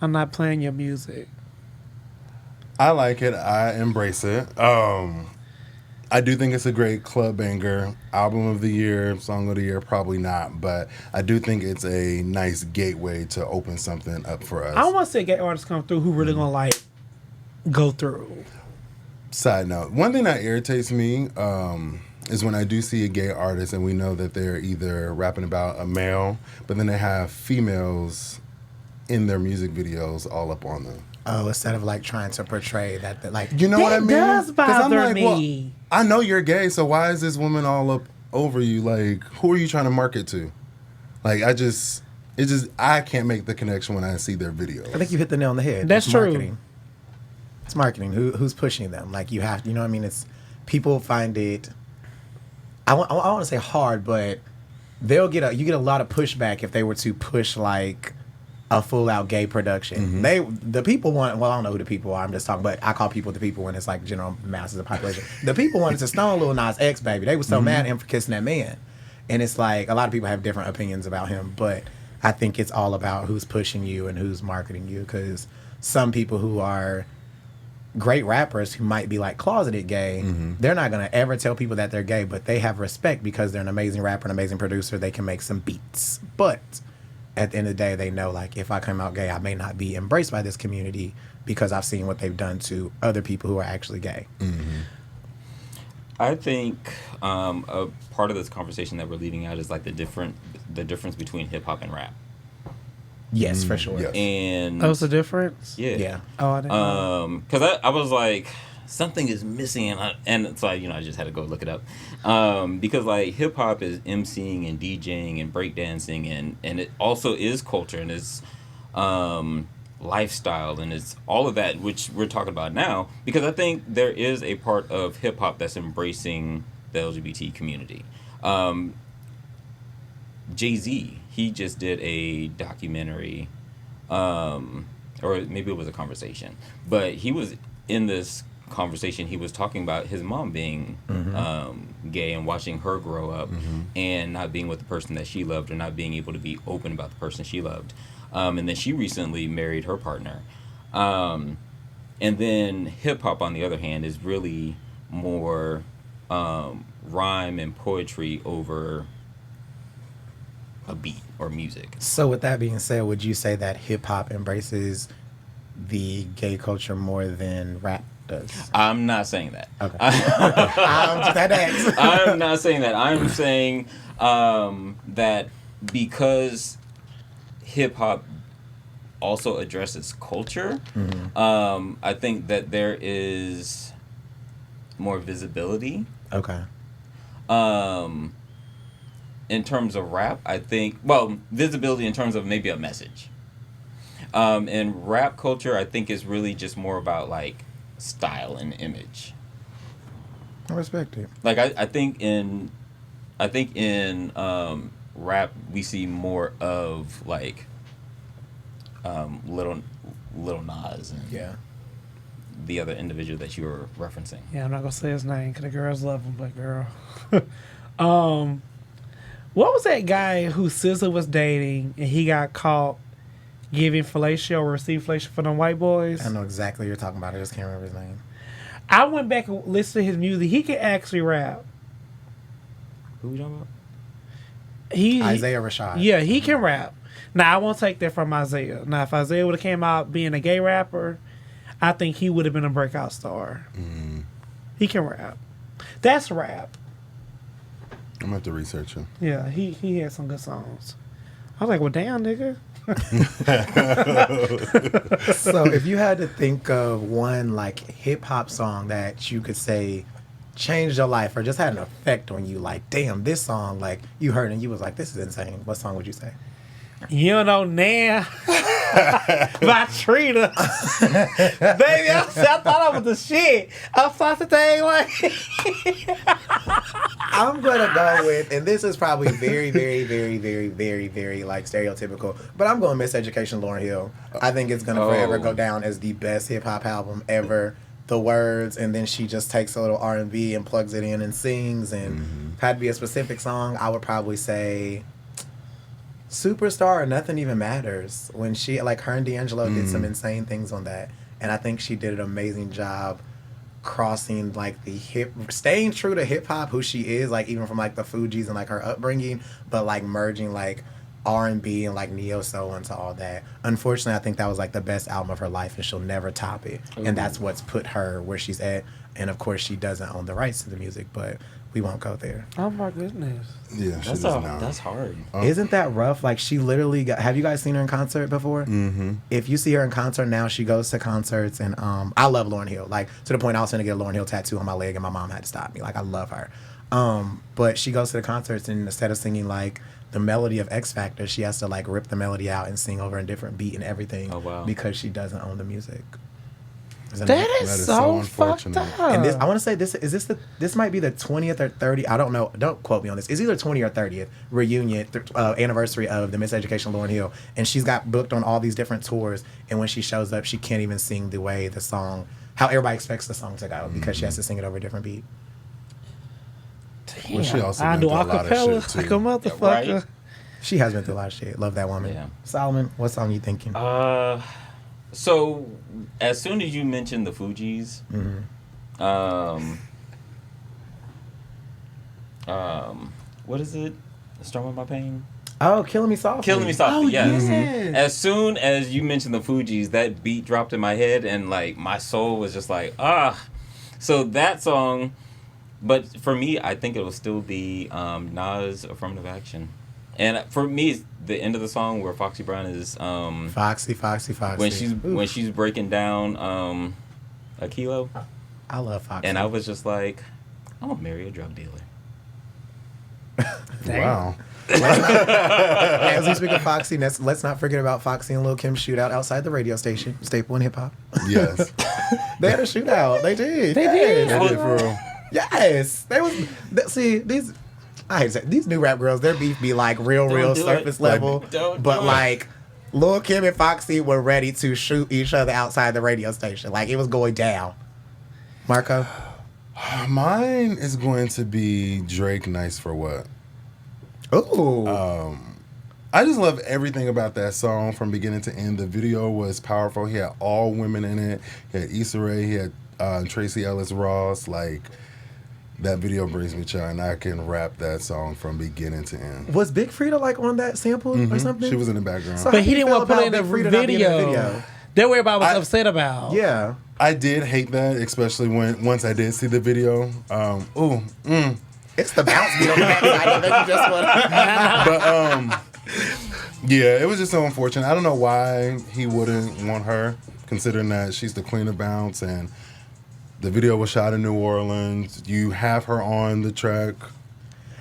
I'm not playing your music. I like it. I embrace it. I do think it's a great club banger. Album of the year, song of the year, probably not. But I do think it's a nice gateway to open something up for us. I want to see gay artists come through who really gonna like go through. Side note, one thing that irritates me is when I do see a gay artist and we know that they're either rapping about a male, but then they have females in their music videos all up on them. Oh, instead of like trying to portray that like You know what I mean? does 'Cause bother me. Well, I know you're gay, so why is this woman all up over you? Like, who are you trying to market to? Like, I can't make the connection when I see their video. I think you hit the nail on the head. That's It's true. marketing. It's marketing. Who's pushing them? Like you have, you know what I mean? It's people find it I want to say hard, but you get a lot of pushback if they were to push like a full out gay production. The people want, well, I don't know who the people are, I'm just talking, but I call people the people when it's like general masses of population. The people wanted to stone Lil Nas X, baby. They were so mad at him for kissing that man. And it's like, a lot of people have different opinions about him, but I think it's all about who's pushing you and who's marketing you, because some people who are great rappers who might be like closeted gay, they're not going to ever tell people that they're gay, but they have respect because they're an amazing rapper, an amazing producer, they can make some beats. But at the end of the day, they know, like, if I come out gay, I may not be embraced by this community because I've seen what they've done to other people who are actually gay. I think a part of this conversation that we're leaving out is like the difference between hip hop and rap. Yes, for sure. Yes. And That was the difference? Yeah. Oh, I didn't know. because I was like, something is missing, and so I just had to go look it up, because like hip hop is emceeing and DJing and breakdancing, and it also is culture and it's lifestyle and it's all of that, which we're talking about now, because I think there is a part of hip hop that's embracing the LGBT community. Jay-Z, he just did a documentary, or maybe it was a conversation, but he was in this conversation, he was talking about his mom being gay and watching her grow up and not being with the person that she loved or not being able to be open about the person she loved. And then she recently married her partner. And then hip hop, on the other hand, is really more rhyme and poetry over a beat or music. So with that being said, would you say that hip hop embraces the gay culture more than rap does? I'm not saying that. Okay. I'm not saying that. I'm saying that because hip hop also addresses culture, I think that there is more visibility. Okay. In terms of rap, I think, visibility in terms of maybe a message. In rap culture, I think is really just more about like style and image. I respect it. Like I think in rap we see more of like Little Nas and the other individual that you were referencing. Yeah, I'm not going to say his name because the girls love him, but girl. What was that guy who SZA was dating and he got caught giving fellatio or receiving fellatio for them white boys? I know exactly what you're talking about. I just can't remember his name. I went back and listened to his music. He can actually rap. Who we talking about? Isaiah Rashad. Yeah, he can rap. Now, I won't take that from Isaiah. Now, if Isaiah would have came out being a gay rapper, I think he would have been a breakout star. He can rap. That's rap. I'm going to have to research him. Yeah, he had some good songs. I was like, well, damn, nigga. So if you had to think of one like hip hop song that you could say changed your life or just had an effect on you, like, damn, this song, like, you heard it and you was like, this is insane, what song would you say? You know, now by Trina. Baby, I thought I was the shit. I thought the thing like I'm gonna go with, and this is probably very, very, very, very, very, very like stereotypical, but I'm going Miseducation Lauryn Hill. I think it's gonna forever go down as the best hip hop album ever. The words, and then she just takes a little R&B and plugs it in and sings. And if it had to be a specific song, I would probably say Superstar or Nothing Even Matters. When she, like, her and D'Angelo did some insane things on that, and I think she did an amazing job crossing like staying true to hip hop, who she is, like even from like the Fugees and like her upbringing, but like merging like R&B and like neo soul into all that. Unfortunately, I think that was like the best album of her life, and she'll never top it. And that's what's put her where she's at. And of course, she doesn't own the rights to the music, but we won't go there. Oh my goodness. Yeah, she does now. That's hard. Isn't that rough? Like, she literally have you guys seen her in concert before? If you see her in concert now, she goes to concerts, and I love Lauryn Hill. Like, to the point I was going to get a Lauryn Hill tattoo on my leg, and my mom had to stop me. Like, I love her. But she goes to the concerts, and instead of singing like the melody of X Factor, she has to like rip the melody out and sing over a different beat and everything. Oh, wow. Because she doesn't own the music. That is so fucked unfortunate. up. And this, I want to say this might be the 20th or 30th. I don't know. Don't quote me on this. It's either 20 or 30th reunion anniversary of the Miseducation Lauryn Hill, and she's got booked on all these different tours. And when she shows up, she can't even sing the way the song, how everybody expects the song to go, because she has to sing it over a different beat. Well, she also I been do through a lot of acapella shit, like a too. motherfucker. Right. She has been through a lot of shit. Love that woman. Yeah. Solomon, what song you thinking? So as soon as you mentioned the Fugees, what is it? Storm of My Pain? Oh, Killing Me Softly. Killing Me Softly, yes. yes. As soon as you mentioned the Fugees, that beat dropped in my head, and like my soul was just like, ah. So that song, but for me, I think it will still be Nas' Affirmative Action. And for me, it's the end of the song where Foxy Brown is Foxy. when she's breaking down a kilo, I love Foxy. and I was just like, I'm gonna marry a drug dealer. Wow. As we speak of Foxy, let's not forget about Foxy and Lil Kim's shootout outside the radio station, Staple and Hip Hop. Yes. They had a shootout. They did. They did. That did for real. Yes. They was. See, these. I hate to say these new rap girls. Their beef be like real do surface it. level. Don't but do it. like, Lil Kim and Foxy were ready to shoot each other outside the radio station. Like it was going down. Marco. Mine is going to be Drake, Nice for What. Ooh. I just love everything about that song from beginning to end. The video was powerful. He had all women in it. He had Issa Rae. He had Tracy Ellis Ross. Like, that video brings me joy, and I can rap that song from beginning to end. Was Big Frida like on that sample or something? She was in the background. So- But he How do you didn't want to feel put it in about the Big Frida not being in the video. video? That's what everybody was upset about. Yeah. I did hate that, especially once I did see the video. It's the bounce beat on the backside. I think you just want But yeah, it was just so unfortunate. I don't know why he wouldn't want her, considering that she's the queen of bounce, and the video was shot in New Orleans. You have her on the track.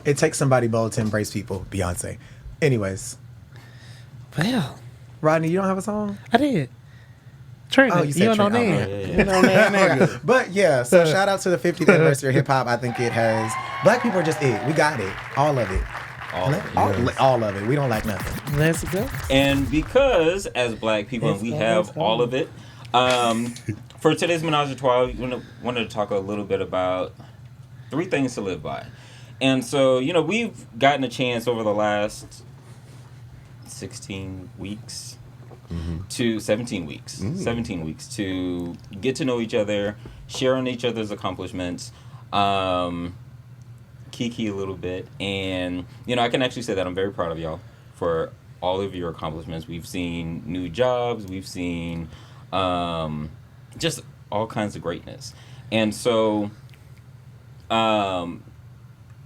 It takes somebody bold to embrace people. Beyonce. Anyways, Well, Rodney, you don't have a song? I did. Trent, Oh, you you said don't know Trent. that. Oh, You know that nigga. But yeah, so shout out to the 50th anniversary of hip hop. I think it has. Black people are just it. We got it. All of it. All of it. We don't like nothing. Let's go. And because as black people, and we have all of it, for today's Menage a Trois, we wanted to talk a little bit about 3 things to live by. And so, we've gotten a chance over the last 16 weeks to 17 weeks, 17 weeks to get to know each other, share on each other's accomplishments, kiki a little bit. And, I can actually say that I'm very proud of y'all for all of your accomplishments. We've seen new jobs. We've seen just all kinds of greatness. And so I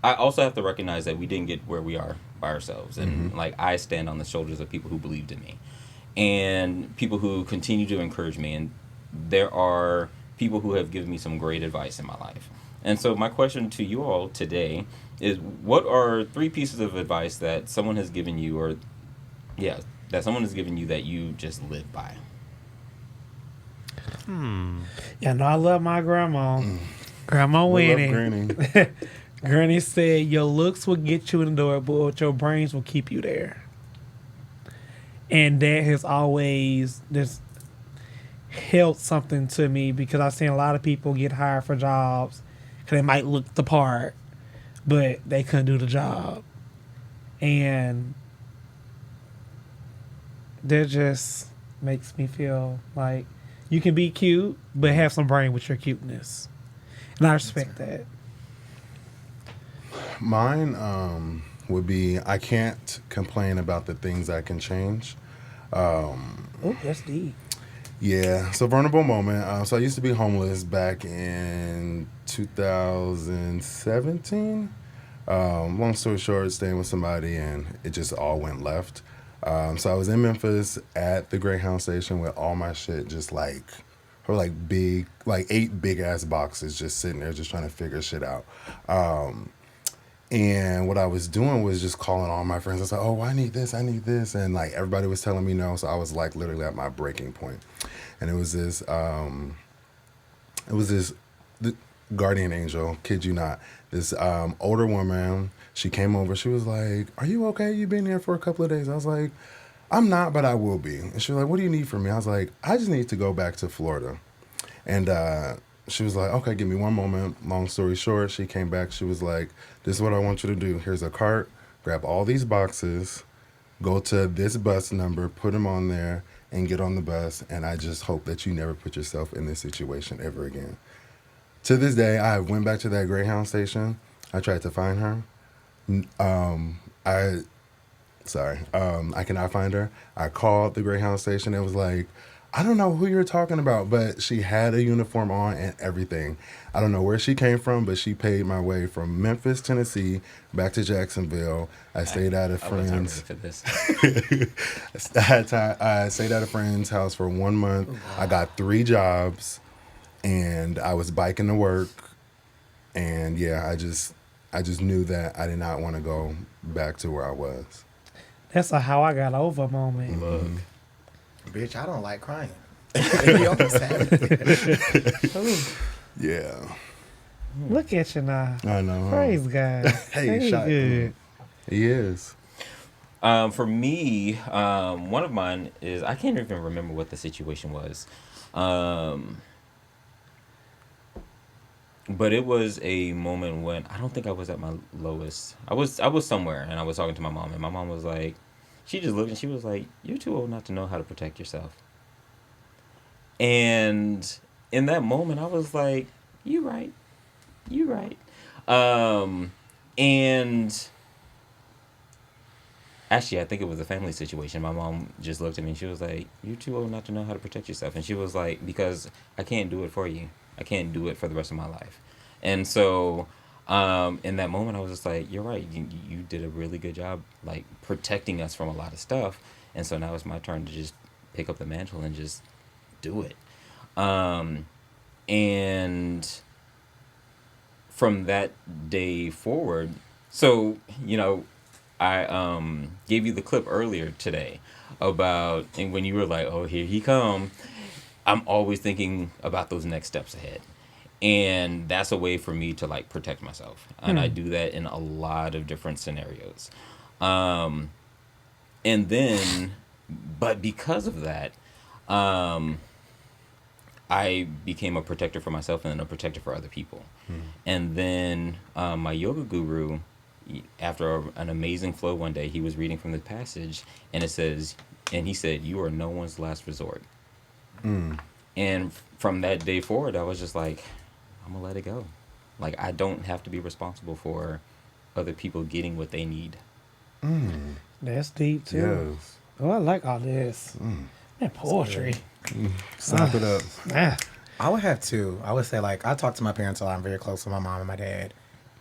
also have to recognize that we didn't get where we are by ourselves. And, I stand on the shoulders of people who believed in me and people who continue to encourage me. And there are people who have given me some great advice in my life. And so my question to you all today is, what are 3 pieces of advice that someone has given you, that someone has given you that you just live by? Yeah, no, I love my grandma. Grandma We love Winnie. Granny. Granny said, your looks will get you in the door, but your brains will keep you there. And that has always just held something to me, because I've seen a lot of people get hired for jobs because they might look the part, but they couldn't do the job. And that just makes me feel like you can be cute, but have some brain with your cuteness. And I respect that. Mine would be, I can't complain about the things I can change. Oh, that's deep. Yeah, so vulnerable moment. So I used to be homeless back in 2017. Long story short, staying with somebody, and it just all went left. So I was in Memphis at the Greyhound station with all my shit just like, or like 8 big ass boxes just sitting there just trying to figure shit out. And what I was doing was just calling all my friends. I was like, oh, I need this. And like everybody was telling me no. So I was like literally at my breaking point. And it was this it was this guardian angel, kid you not. This older woman, she came over. She was like, "Are you okay? You've been here for a couple of days." I was like, "I'm not, but I will be." And she was like, "What do you need from me?" I was like, "I just need to go back to Florida." And she was like, "Okay, give me one moment." Long story short, she came back. She was like, "This is what I want you to do. Here's a cart. Grab all these boxes. Go to this bus number. Put them on there and get on the bus. And I just hope that you never put yourself in this situation ever again." To this day, I went back to that Greyhound station. I tried to find her. I cannot find her. I called the Greyhound station. It was like, "I don't know who you're talking about," but she had a uniform on and everything. I don't know where she came from, but she paid my way from Memphis, Tennessee, back to Jacksonville. I stayed at a friend's. For this. I stayed at a friend's house for 1 month. I got 3 jobs, and I was biking to work. And yeah, I just knew that I did not want to go back to where I was. That's a how I got over moment. Mm-hmm. Bitch, I don't like crying. You almost had it. Ooh, Yeah. look at you now. I know. Huh? Praise God. Hey, He shot. good. He is. For me, one of mine is I can't even remember what the situation was. But it was a moment when I don't think I was at my lowest. I was somewhere and I was talking to my mom, and my mom was like, she just looked and she was like, "You're too old not to know how to protect yourself." And in that moment I was like, "You right. And actually I think it was a family situation. My mom just looked at me and she was like, "You're too old not to know how to protect yourself." And she was like, "Because I can't do it for you. I can't do it for the rest of my life." And so in that moment, I was just like, "You're right. You did a really good job, like, protecting us from a lot of stuff." And so now it's my turn to just pick up the mantle and just do it. And from that day forward, so, I gave you the clip earlier today about, and when you were like, "Oh, here he come," I'm always thinking about those next steps ahead. And that's a way for me to, like, protect myself. And I do that in a lot of different scenarios. And then, but because of that, I became a protector for myself and then a protector for other people. And then my yoga guru, after an amazing flow one day, he was reading from the passage, and it says, and he said, "You are no one's last resort." And from that day forward, I was just like, I'm gonna let it go. Like, I don't have to be responsible for other people getting what they need. That's deep too. Yes. Oh, I like all this. Man, poetry. Slap it up. Ah. I would have 2. I would say, like, I talk to my parents a lot. I'm very close with my mom and my dad.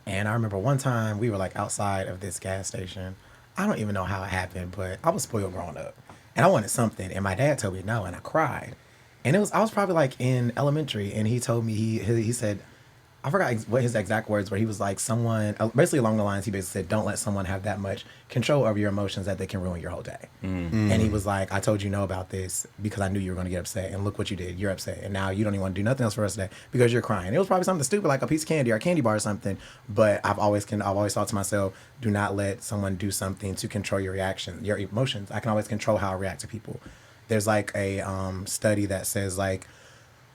And I remember one time we were, like, outside of this gas station. I don't even know how it happened, but I was spoiled growing up. And I wanted something, and my dad told me no, and I cried. And I was probably, like, in elementary, and he told me, he said, I forgot what his exact words were. He was like, someone, basically along the lines, he basically said, "Don't let someone have that much control over your emotions that they can ruin your whole day." And he was like, "I told you no about this because I knew you were going to get upset, and look what you did. You're upset, and now you don't even want to do nothing else for us today because you're crying." It was probably something stupid like a piece of candy or a candy bar or something, but I've always thought to myself, do not let someone do something to control your reaction, your emotions. I can always control how I react to people. There's like a study that says, like,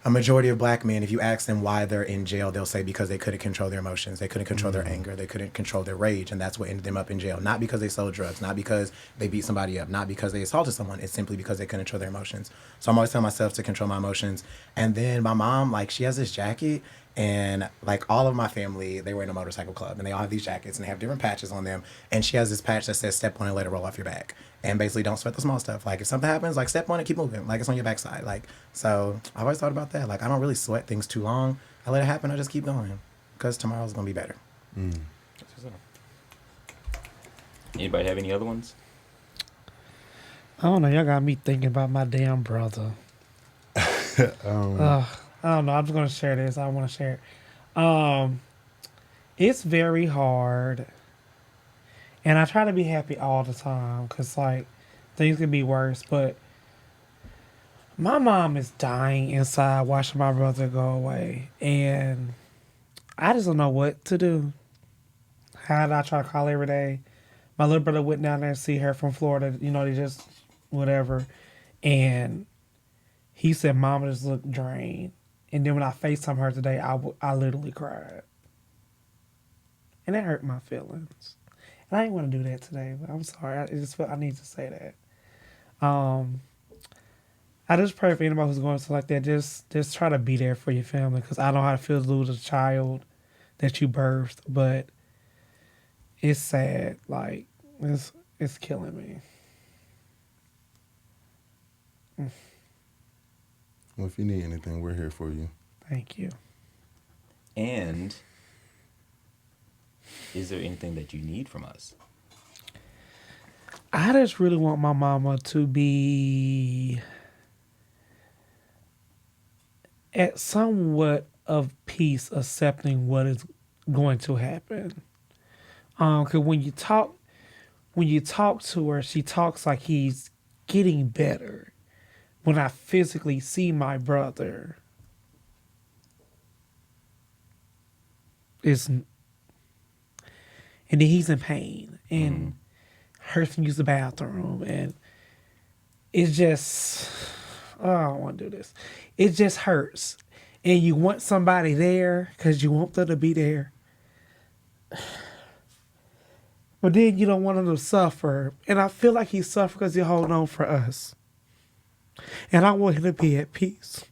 a majority of black men, if you ask them why they're in jail, they'll say because they couldn't control their emotions. They couldn't control their anger. They couldn't control their rage. And that's what ended them up in jail. Not because they sold drugs. Not because they beat somebody up. Not because they assaulted someone. It's simply because they couldn't control their emotions. So I'm always telling myself to control my emotions. And then my mom, like, she has this jacket. And, like, all of my family, they were in a motorcycle club. And they all have these jackets. And they have different patches on them. And she has this patch that says, "Step on it, let it roll off your back." And basically, don't sweat the small stuff. Like, if something happens, like, step on it, keep moving. Like, it's on your backside. Like, so I've always thought about that. Like, I don't really sweat things too long. I let it happen. I just keep going. Because tomorrow's going to be better. Anybody have any other ones? I don't know. Y'all got me thinking about my damn brother. I don't know. I'm just going to share this. I want to share it. It's very hard. And I try to be happy all the time because, like, things can be worse. But My mom is dying inside watching my brother go away. And I just don't know what to do. How did I try to call her every day? My little brother went down there and see her from Florida. You know, they just, whatever. And he said, Mama just looked drained. And then when I FaceTime her today, I literally cried. And that hurt my feelings. And I didn't want to do that today, but I'm sorry. I just felt I need to say that. I just pray for anybody who's going through like that. Just try to be there for your family, because I know how it feels to lose a child that you birthed, but it's sad. Like, it's killing me. Well, if you need anything, we're here for you. Thank you. And is there anything that you need from us? I just really want my mama to be at somewhat of peace, accepting what is going to happen. Because when you talk to her, she talks like he's getting better. When I physically see my brother, and then he's in pain and hurts to use the bathroom, and it's just, oh, I don't want to do this. It just hurts, and you want somebody there because you want them to be there, but then you don't want them to suffer. And I feel like he suffered because he holding on for us, and I want him to be at peace.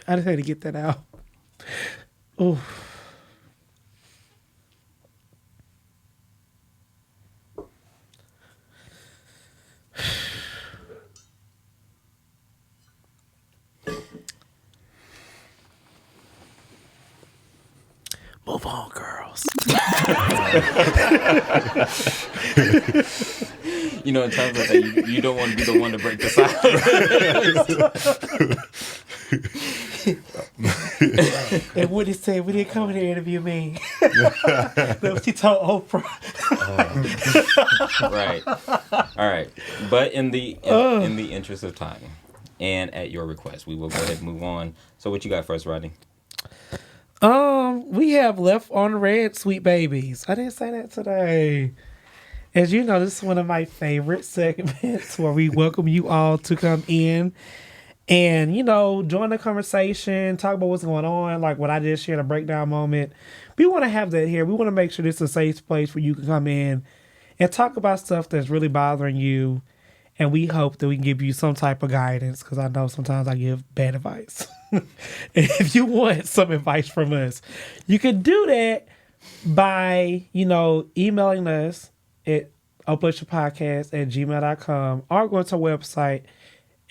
I just had to get that out. Oh. Move on, girls. You know, in terms of that, you don't want to be the one to break the silence. And Woody said, we didn't come here to interview me. That's what she told Oprah. Right. All right. But in the interest of time and at your request, we will go ahead and move on. So what you got for us, Rodney? We have Left on Red, Sweet Babies. I didn't say that today. As you know, this is one of my favorite segments where we welcome you all to come in and, you know, join the conversation, talk about what's going on, like what I just shared, a breakdown moment. We want to have that here. We want to make sure this is a safe place where you can come in and talk about stuff that's really bothering you. And we hope that we can give you some type of guidance, because I know sometimes I give bad advice. And if you want some advice from us, you can do that by, you know, emailing us at openrelationshippodcast@gmail.com or going to our website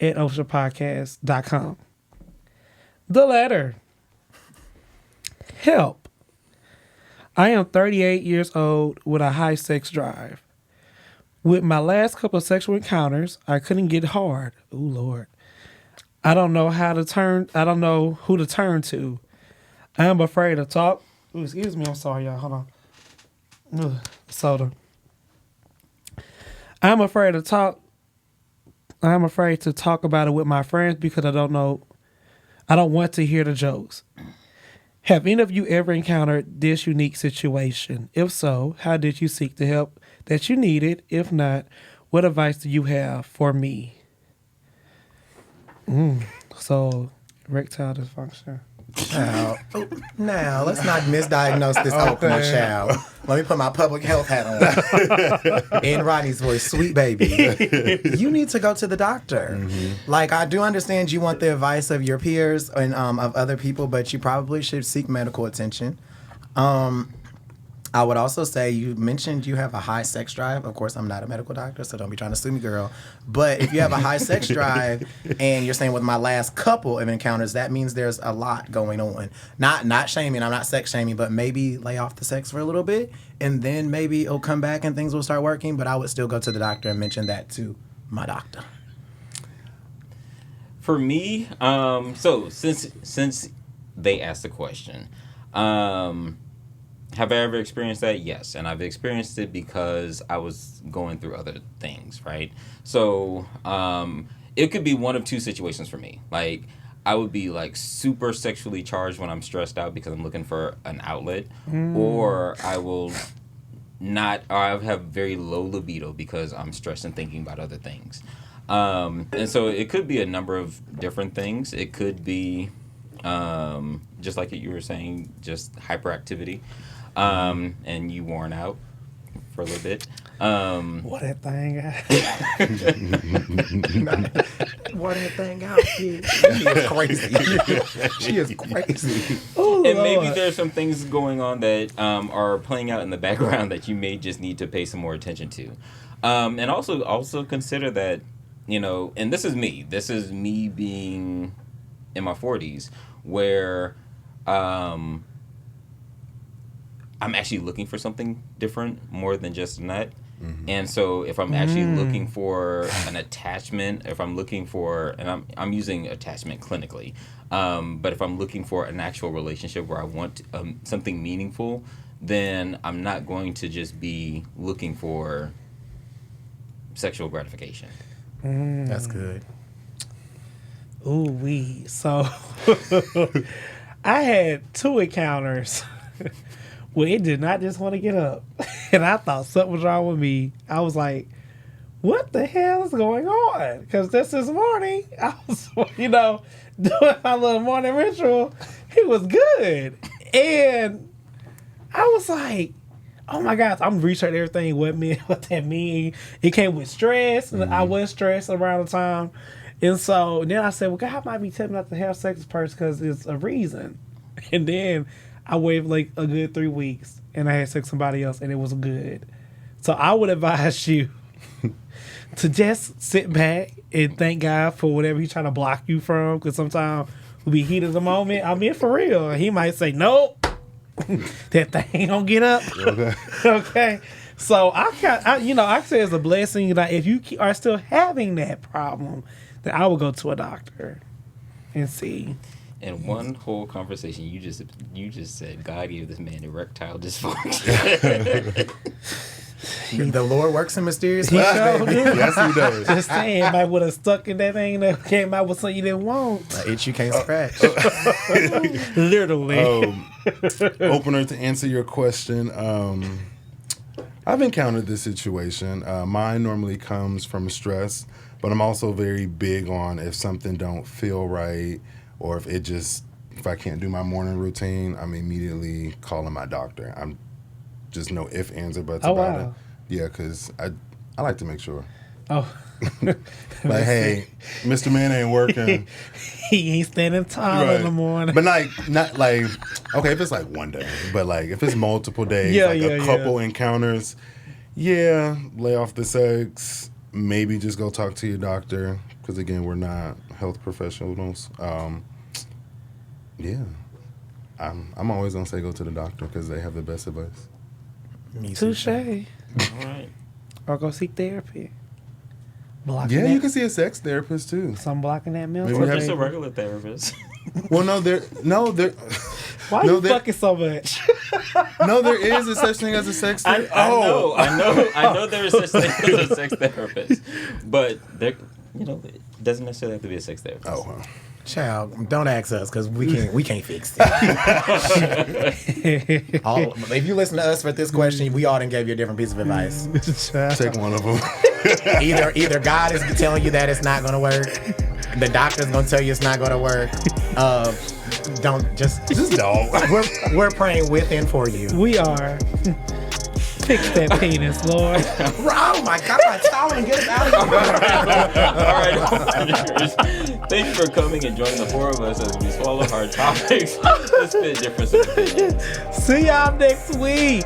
at openrelationshippodcast.com. The letter. Help. I am 38 years old with a high sex drive. With my last couple of sexual encounters, I couldn't get hard. Ooh, Lord. I don't know who to turn to. I am afraid to talk. Ooh, excuse me, I'm sorry, y'all. Hold on. Ugh, soda. I'm afraid to talk about it with my friends because I don't want to hear the jokes. Have any of you ever encountered this unique situation? If so, how did you seek the help that you needed? If not, what advice do you have for me? So, erectile dysfunction. Now, let's not misdiagnose this opening, child. Let me put my public health hat on. In Rodney's voice, sweet baby. You need to go to the doctor. Mm-hmm. Like, I do understand you want the advice of your peers and of other people, but you probably should seek medical attention. I would also say, you mentioned you have a high sex drive. Of course, I'm not a medical doctor, so don't be trying to sue me, girl. But if you have a high sex drive and you're saying with my last couple of encounters, that means there's a lot going on. Not shaming, I'm not sex shaming, but maybe lay off the sex for a little bit and then maybe it'll come back and things will start working. But I would still go to the doctor and mention that to my doctor. For me, so since they asked the question, Have I ever experienced that? Yes. And I've experienced it because I was going through other things, right? So it could be one of two situations for me. Like, I would be like super sexually charged when I'm stressed out because I'm looking for an outlet, or I will not, or I have very low libido because I'm stressed and thinking about other things. And so it could be a number of different things. It could be, just like you were saying, just hyperactivity, and you worn out for a little bit. What that thing What that thing out, kid? She is crazy. She is crazy. Oh, And maybe Lord. there's some things going on that are playing out in the background that you may just need to pay some more attention to. And also consider that, you know, and this is me being in my 40s, where I'm actually looking for something different more than just a nut. Mm-hmm. And so if I'm actually looking for an attachment, if I'm looking for, and I'm using attachment clinically, but if I'm looking for an actual relationship where I want something meaningful, then I'm not going to just be looking for sexual gratification. That's good. Ooh wee. So I had 2 encounters where it did not just want to get up. And I thought something was wrong with me. I was like, what the hell is going on? Because this morning, I was, doing my little morning ritual. It was good. And I was like, oh my gosh, I'm researching everything, what that mean. It came with stress, and I was stressed around the time. And so then I said, well, God might be telling me not to have sex with this person because it's a reason. And then I waited like a good 3 weeks, and I had sex with somebody else, and it was good. So I would advise you to just sit back and thank God for whatever he's trying to block you from, because sometimes we'll be heat of the moment. I mean, for real. He might say, nope, that thing don't get up. Okay. Okay. So I say it's a blessing that if you are still having that problem, then I will go to a doctor and see. In one whole conversation, you just said God gave this man erectile dysfunction. The Lord works in mysterious He ways. sure do. Yes, he does. Just saying, might would have stuck in that thing that came out with something you didn't want. An itch you can't scratch. Literally. Opener, to answer your question, I've encountered this situation. Mine normally comes from stress, but I'm also very big on if something don't feel right, or if I can't do my morning routine, I'm immediately calling my doctor. I'm just no ifs, ands, or buts about it. Yeah, because I like to make sure. Oh. Like, hey, Mr. Man ain't working. He ain't standing tall in the morning. But not like, okay, if it's like one day, but like if it's multiple days, a couple encounters, lay off the sex, maybe just go talk to your doctor, because again, we're not health professionals. I'm always gonna say go to the doctor because they have the best advice. Touche. All right. Or go seek therapy. You can see a sex therapist too. Some blocking that milk. Maybe Or just a regular therapist. Well, there. Why you fucking so much? No, there is a such thing as a sex therapist. I know there is such thing as a sex therapist, but there, it doesn't necessarily have to be a sex therapist. Oh, well. Child, don't ask us because we can't fix it. If you listen to us for this question, we all done gave you a different piece of advice. Take one of them. Either God is telling you that it's not gonna work, the doctor's gonna tell you it's not gonna work. Don't just don't. We're praying with and for you. We are. Fix that penis, Lord. Oh my God! Tell him, get us out of here. All right, thank you for coming and joining the 4 of us as we swallow hard topics. Let's spit difference of opinions. See y'all next week.